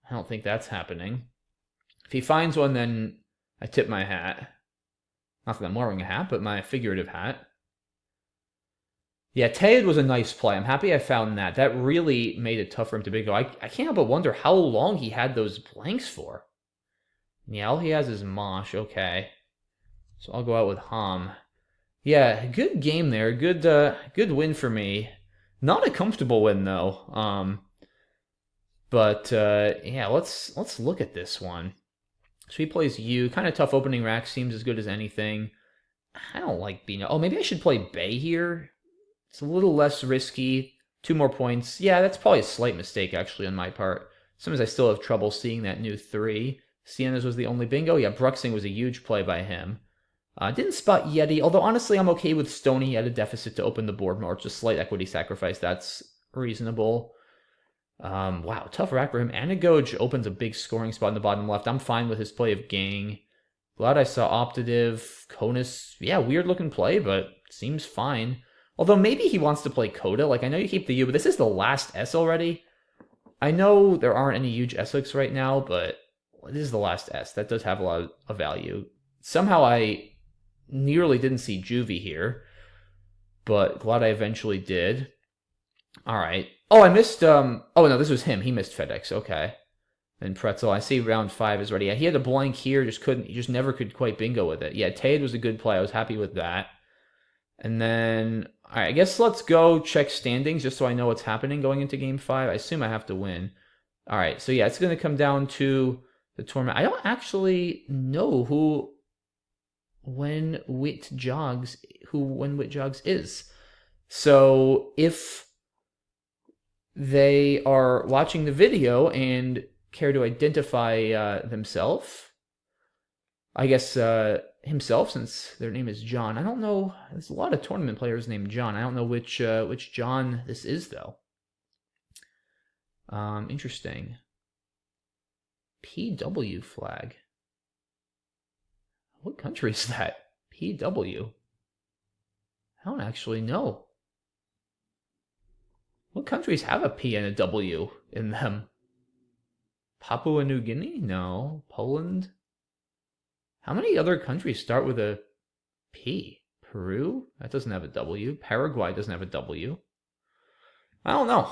I don't think that's happening. If he finds one, then I tip my hat. Not that I'm wearing a hat, but my figurative hat. Yeah, Tayed was a nice play. I'm happy I found that. That really made it tough for him to bingo. I can't help but wonder how long he had those blanks for. Yeah, all he has is Mosh. Okay. So I'll go out with Ham. Yeah, good game there. Good win for me. Not a comfortable win, though. But yeah, let's look at this one. So he plays U. Kind of tough opening rack. Seems as good as anything. I don't like being... Oh, maybe I should play Bay here. It's a little less risky. 2 more points. Yeah, that's probably a slight mistake, actually, on my part. Sometimes I still have trouble seeing that new 3. Sienna's was the only bingo. Yeah, Bruxing was a huge play by him. Didn't spot Yeti, although honestly I'm okay with Stony at a deficit to open the board more. It's a slight equity sacrifice. That's reasonable. Wow, tough rack for him. Anagoj opens a big scoring spot in the bottom left. I'm fine with his play of Gang. Glad I saw Optative. Conus, yeah, weird looking play, but seems fine. Although maybe he wants to play Coda. Like, I know you keep the U, but this is the last S already. I know there aren't any huge S-hooks right now, but this is the last S. That does have a lot of value. Somehow I nearly didn't see Juvie here, but glad I eventually did. All right. Oh, I missed... Oh, no, this was him. He missed FedEx. Okay. And Pretzel. I see round 5 is ready. Yeah, he had a blank here. He just never could quite bingo with it. Yeah, Tayed was a good play. I was happy with that. And then... All right, I guess let's go check standings just so I know what's happening going into Game 5. I assume I have to win. All right, so yeah, it's going to come down to the tournament. I don't actually know who When Wit Jogs is. So if they are watching the video and care to identify themselves, I guess himself, since their name is John. I don't know. There's a lot of tournament players named John. I don't know which John this is, though. Interesting. PW flag. What country is that? PW. I don't actually know. What countries have a P and a W in them? Papua New Guinea? No. Poland? How many other countries start with a P? Peru? That doesn't have a W. Paraguay doesn't have a W. I don't know.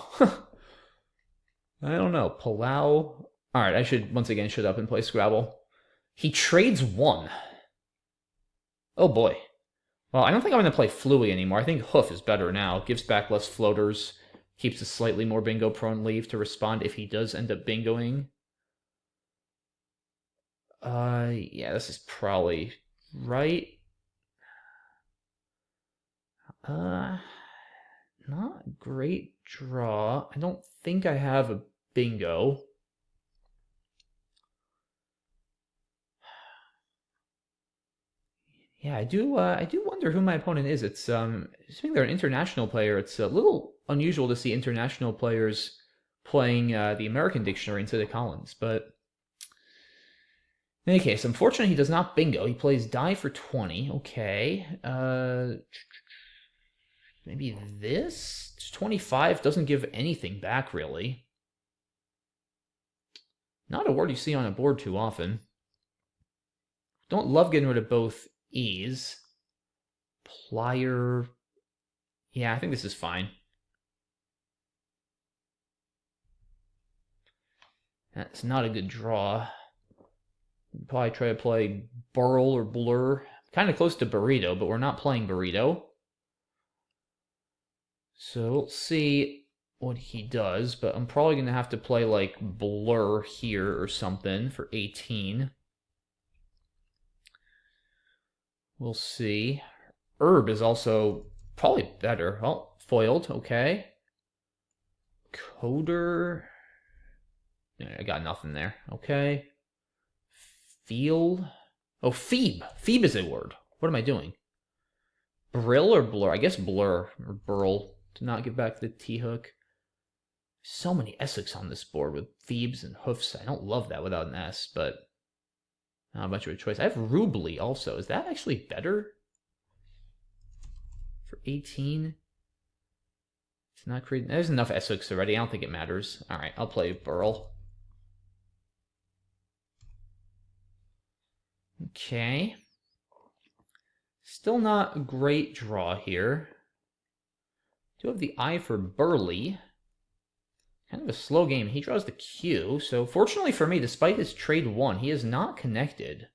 I don't know. Palau. Alright, I should once again shut up and play Scrabble. He trades 1. Oh boy. Well, I don't think I'm going to play Fluey anymore. I think Hoof is better now. Gives back less floaters. Keeps a slightly more bingo-prone leave to respond if he does end up bingoing. Yeah, this is probably right. Uh, Not a great draw. I don't think I have a bingo. Yeah, I do wonder who my opponent is. It's assuming they're an international player. It's a little unusual to see international players playing the American dictionary instead of Collins. But in any case, unfortunately, he does not bingo. He plays die for 20. Okay. Maybe this? 25 doesn't give anything back, really. Not a word you see on a board too often. Don't love getting rid of both E's. Plier. Yeah, I think this is fine. That's not a good draw. Probably try to play Burl or Blur. Kind of close to Burrito, but we're not playing Burrito. So we'll see what he does, but I'm probably going to have to play like Blur here or something for 18. We'll see. Herb is also probably better. Oh, foiled, okay. Coder. I got nothing there. Okay. Field. Oh, Phoebe. Phoebe is a word. What am I doing? Brill or Blur? I guess Blur or Burl to not give back the T-hook. So many Essex on this board with Phoebes and Hoofs. I don't love that without an S, but not much of a choice. I have Rubly also. Is that actually better? For 18? It's not creating... There's enough Essex already. I don't think it matters. Alright, I'll play Burl. Okay. Still not a great draw here. Do have the eye for Burley. Kind of a slow game. He draws the Q. So fortunately for me, despite his trade 1, he is not connected.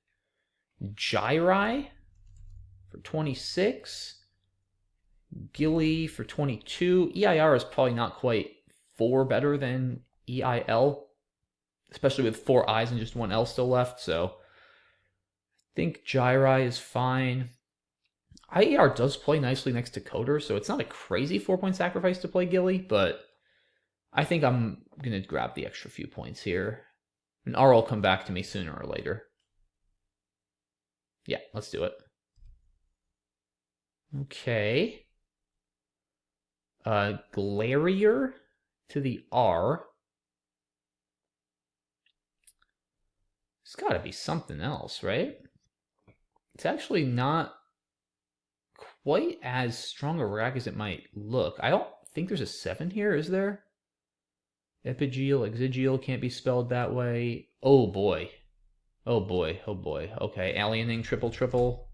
Gyri for 26. Gilly for 22. EIR is probably not quite 4 better than EIL. Especially with 4 I's and just 1 L still left. So I think Gyri is fine. IER does play nicely next to Coder, so it's not a crazy 4-point sacrifice to play Gilly, but I think I'm going to grab the extra few points here. And R will come back to me sooner or later. Yeah, let's do it. Okay. Glarier to the R. It's got to be something else, right? It's actually not quite as strong a rack as it might look. I don't think there's a 7 here, is there? Epigeal, Exigeal can't be spelled that way. Oh boy. Oh boy, oh boy. Okay, aliening, triple.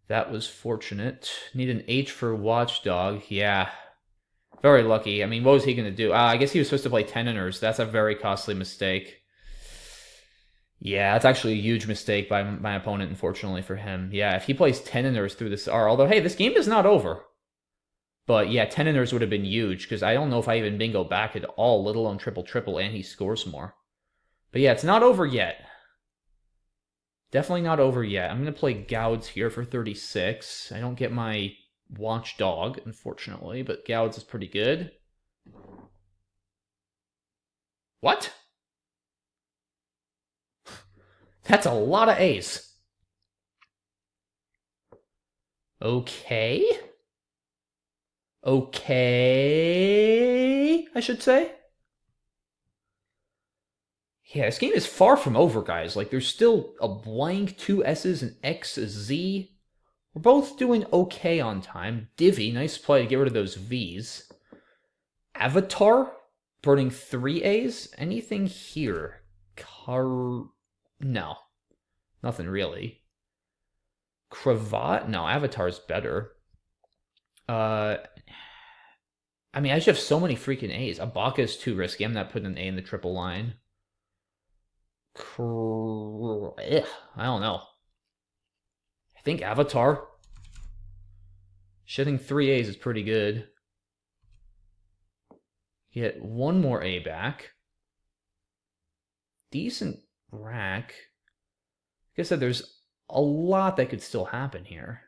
That was fortunate. Need an H for Watchdog. Yeah. Very lucky. I mean, what was he going to do? I guess he was supposed to play Tenoners. That's a very costly mistake. Yeah, that's actually a huge mistake by my opponent, unfortunately for him. Yeah, if he plays Tenoners through this R, although, hey, this game is not over. But yeah, Tenoners would have been huge, because I don't know if I even bingo back at all, let alone triple, and he scores more. But yeah, it's not over yet. Definitely not over yet. I'm going to play Gouds here for 36. I don't get my Watchdog, unfortunately, but Gouds is pretty good. What? That's a lot of A's. Okay. Okay, I should say. Yeah, this game is far from over, guys. Like, there's still a blank, 2 S's, and X, Z. We're both doing okay on time. Divvy, nice play to get rid of those V's. Avatar, burning 3 A's. Anything here? No. Nothing really. Cravat? No, Avatar's better. I mean, I just have so many freaking A's. Abaka is too risky. I'm not putting an A in the triple line. I don't know. I think Avatar. Shedding 3 A's is pretty good. Get 1 more A back. Decent rack. Like I said, there's a lot that could still happen here.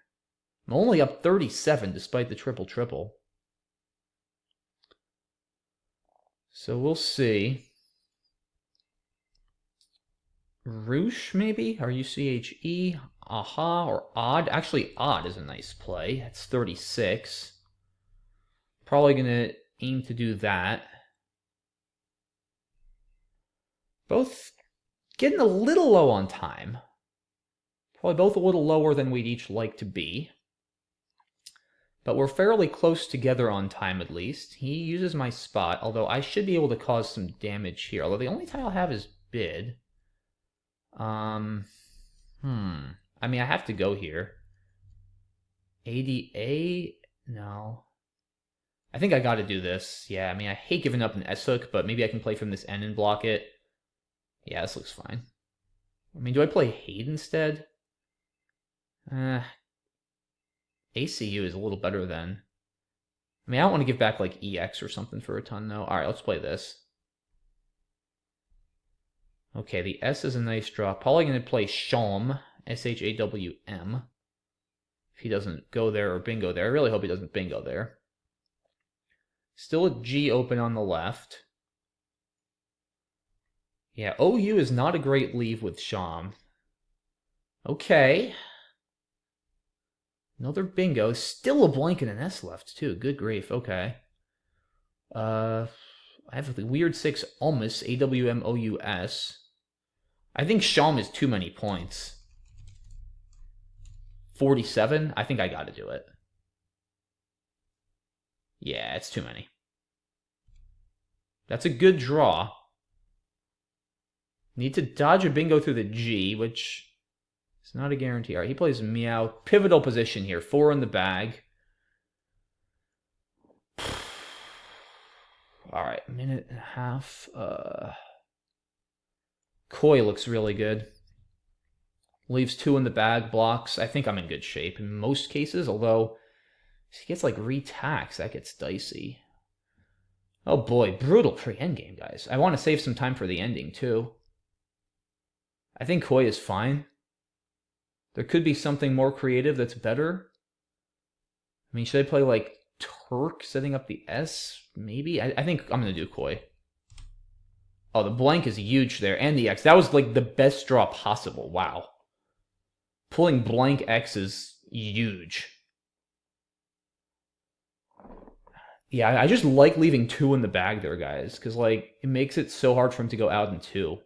I'm only up 37 despite the triple-triple. So we'll see. Roosh, maybe? R-U-C-H-E? Aha, or odd? Actually, odd is a nice play. That's 36. Probably going to aim to do that. Both getting a little low on time. Probably both a little lower than we'd each like to be. But we're fairly close together on time, at least. He uses my spot, although I should be able to cause some damage here. Although the only tile I have is bid. I mean, I have to go here. ADA? No. I think I gotta do this. Yeah, I mean, I hate giving up an S-hook, but maybe I can play from this N and block it. Yeah, this looks fine. I mean, do I play Hate instead? ACU is a little better than... I mean, I don't want to give back, like, EX or something for a ton, though. Alright, let's play this. Okay, the S is a nice draw. Probably going to play Shawm, S-H-A-W-M. If he doesn't go there or bingo there. I really hope he doesn't bingo there. Still a G open on the left. Yeah, OU is not a great leave with Shawm. Okay. Another bingo. Still a blank and an S left, too. Good grief. Okay. I have the weird 6 almost. A-W-M-O-U-S. I think Shawm is too many points. 47? I think I gotta do it. Yeah, it's too many. That's a good draw. Need to dodge a bingo through the G, which is not a guarantee. All right, he plays Meow. Pivotal position here. 4 in the bag. All right, minute and a half. Koi looks really good. Leaves 2 in the bag, blocks. I think I'm in good shape in most cases, although if he gets like retax, that gets dicey. Oh boy, brutal pre-endgame, guys. I want to save some time for the ending, too. I think Koi is fine. There could be something more creative that's better. I mean, should I play like Turk setting up the S? Maybe? I think I'm going to do Koi. Oh, the blank is huge there, and the X. That was like the best draw possible. Wow. Pulling blank X is huge. Yeah, I just like leaving 2 in the bag there, guys, because like it makes it so hard for him to go out in 2.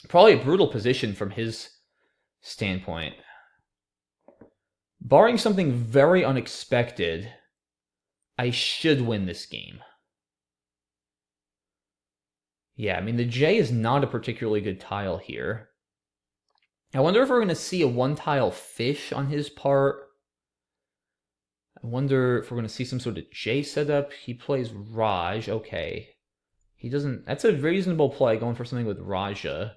Probably a brutal position from his standpoint. Barring something very unexpected, I should win this game. Yeah, I mean, the J is not a particularly good tile here. I wonder if we're going to see a one-tile fish on his part. I wonder if we're going to see some sort of J setup. He plays Raj. Okay. He doesn't... That's a reasonable play, going for something with Raja.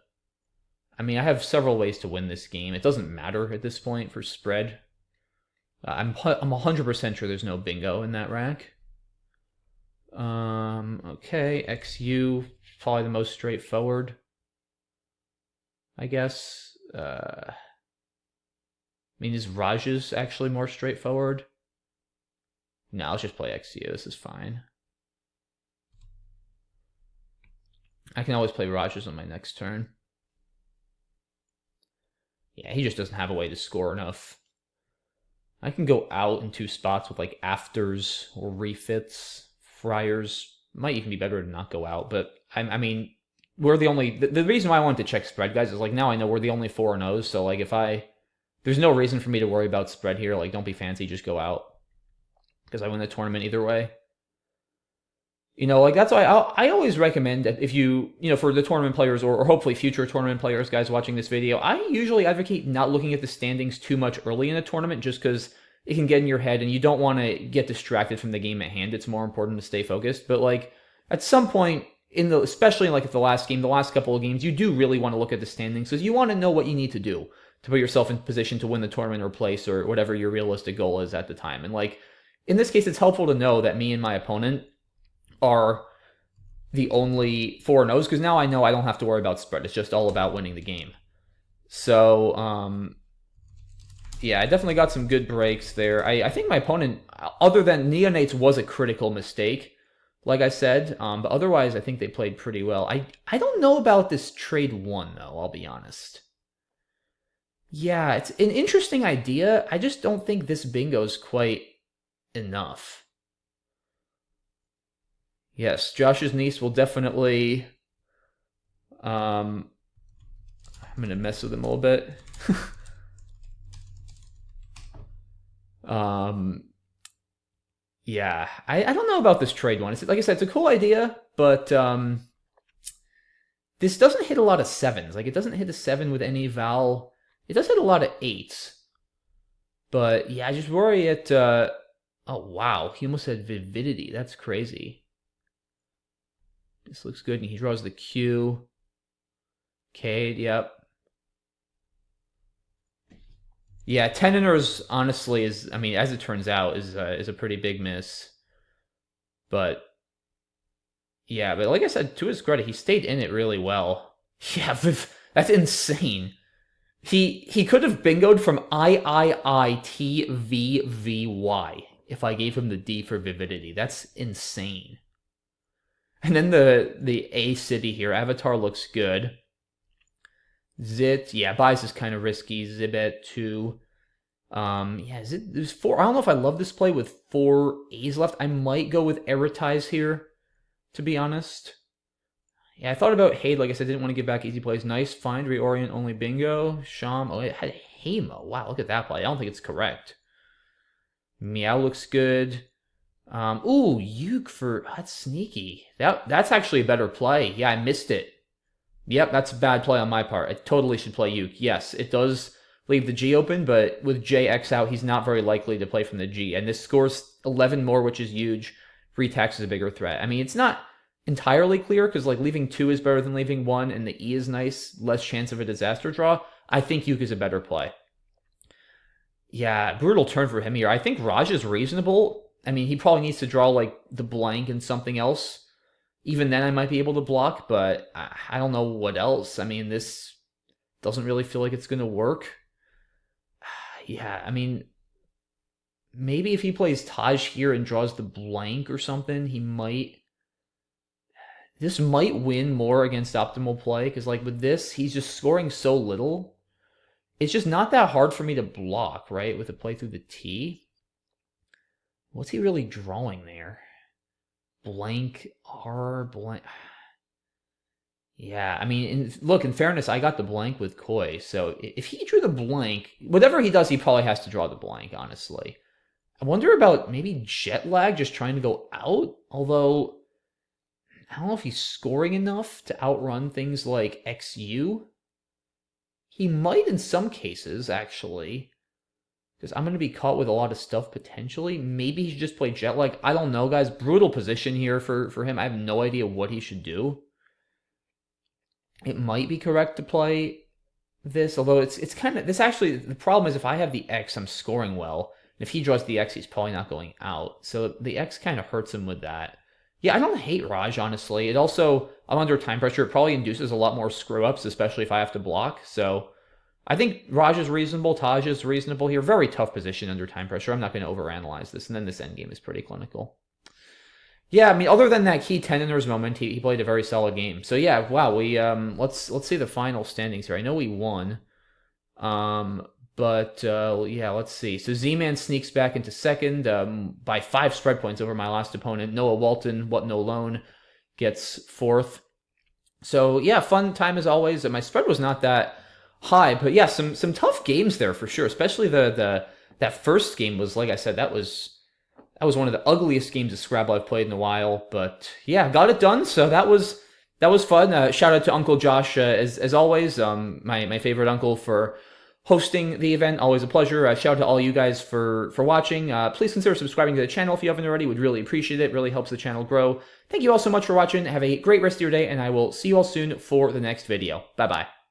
I mean, I have several ways to win this game. It doesn't matter at this point for spread. I'm 100% sure there's no bingo in that rack. Okay, XU, probably the most straightforward, I guess. I mean, is Raj's actually more straightforward? No, let's just play XU. This is fine. I can always play Raj's on my next turn. Yeah, he just doesn't have a way to score enough. I can go out in 2 spots with like afters or refits. Friars might even be better to not go out, but I mean, we're the only... The reason why I wanted to check spread, guys, is like now I know we're the only 4-0s, so like if there's no reason for me to worry about spread here. Like, don't be fancy, just go out. Because I win the tournament either way. You know, like, that's why I always recommend that if you know, for the tournament players or hopefully future tournament players, guys watching this video, I usually advocate not looking at the standings too much early in a tournament just because it can get in your head and you don't want to get distracted from the game at hand. It's more important to stay focused. But, like, at some point, especially like at the last game, the last couple of games, you do really want to look at the standings because you want to know what you need to do to put yourself in position to win the tournament or place or whatever your realistic goal is at the time. And, like, in this case, it's helpful to know that me and my opponent are the only 4-0s, because now I know I don't have to worry about spread. It's just all about winning the game. So, yeah, I definitely got some good breaks there. I think my opponent, other than neonates, was a critical mistake, like I said. But otherwise, I think they played pretty well. I don't know about this trade 1, though, I'll be honest. Yeah, it's an interesting idea. I just don't think this bingo's quite enough. Yes, Josh's niece will definitely... I'm going to mess with him a little bit. Yeah, I don't know about this trade one. It's, like I said, it's a cool idea, but this doesn't hit a lot of 7s. Like, it doesn't hit a 7 with any vowel. It does hit a lot of 8s. But, yeah, I just worry it... oh, wow. He almost said vividity. That's crazy. This looks good, and he draws the Q. Cade, yep. Yeah, Teneners, honestly, is, I mean, as it turns out, is a pretty big miss. But, yeah, but like I said, to his credit, he stayed in it really well. Yeah, that's insane. He could have bingoed from IIITVVY if I gave him the D for vividity. That's insane. And then the A city here, Avatar looks good. Zit, yeah, Bias is kind of risky. Zibet 2. Yeah, there's 4. I don't know if I love this play with 4 A's left. I might go with Eritize here, to be honest. Yeah, I thought about Hade. Like I said, didn't want to give back easy plays. Nice, find, reorient, only bingo. Sham, oh, it had Hamo. Wow, look at that play. I don't think it's correct. Meow looks good. Ooh, Uke for, that's sneaky. That's actually a better play. Yeah, I missed it. Yep, that's a bad play on my part. I totally should play Uke. Yes, it does leave the G open, but with JX out, he's not very likely to play from the G. And this scores 11 more, which is huge. Free tax is a bigger threat. I mean, it's not entirely clear, because like leaving 2 is better than leaving 1, and the E is nice, less chance of a disaster draw. I think Uke is a better play. Yeah, brutal turn for him here. I think Raj is reasonable. I mean, he probably needs to draw like the blank and something else. Even then, I might be able to block, but I don't know what else. I mean, this doesn't really feel like it's going to work. Yeah, I mean, maybe if he plays Taj here and draws the blank or something, he might... This might win more against optimal play, because like with this, he's just scoring so little. It's just not that hard for me to block, right, with a play through the T. What's he really drawing there? Blank, R, blank. Yeah, I mean, look, in fairness, I got the blank with Koi, so if he drew the blank, whatever he does, he probably has to draw the blank, honestly. I wonder about maybe jet lag, just trying to go out, although I don't know if he's scoring enough to outrun things like XU. He might in some cases, actually. Because I'm going to be caught with a lot of stuff potentially. Maybe he should just play jet lag. I don't know, guys. Brutal position here for him. I have no idea what he should do. It might be correct to play this, although it's kind of... This actually, the problem is if I have the X, I'm scoring well. And if he draws the X, he's probably not going out. So the X kind of hurts him with that. Yeah, I don't hate Raj, honestly. It also, I'm under time pressure. It probably induces a lot more screw-ups, especially if I have to block. So I think Raj is reasonable. Taj is reasonable here. Very tough position under time pressure. I'm not going to overanalyze this. And then this endgame is pretty clinical. Yeah, I mean, other than that key Teneners moment, he played a very solid game. So yeah, wow, we let's see the final standings here. I know we won. But yeah, let's see. So Z-Man sneaks back into second by 5 spread points over my last opponent. Noah Walton, What No Loan, gets fourth. So yeah, fun time as always. My spread was not that high, but yeah, some tough games there for sure. Especially that first game was, like I said, that was one of the ugliest games of Scrabble I've played in a while. But yeah, got it done. So that was fun. Shout out to Uncle Josh as always. My favorite uncle for hosting the event. Always a pleasure. Shout out to all you guys for watching. Please consider subscribing to the channel if you haven't already. Would really appreciate it. Really helps the channel grow. Thank you all so much for watching. Have a great rest of your day, and I will see you all soon for the next video. Bye-bye.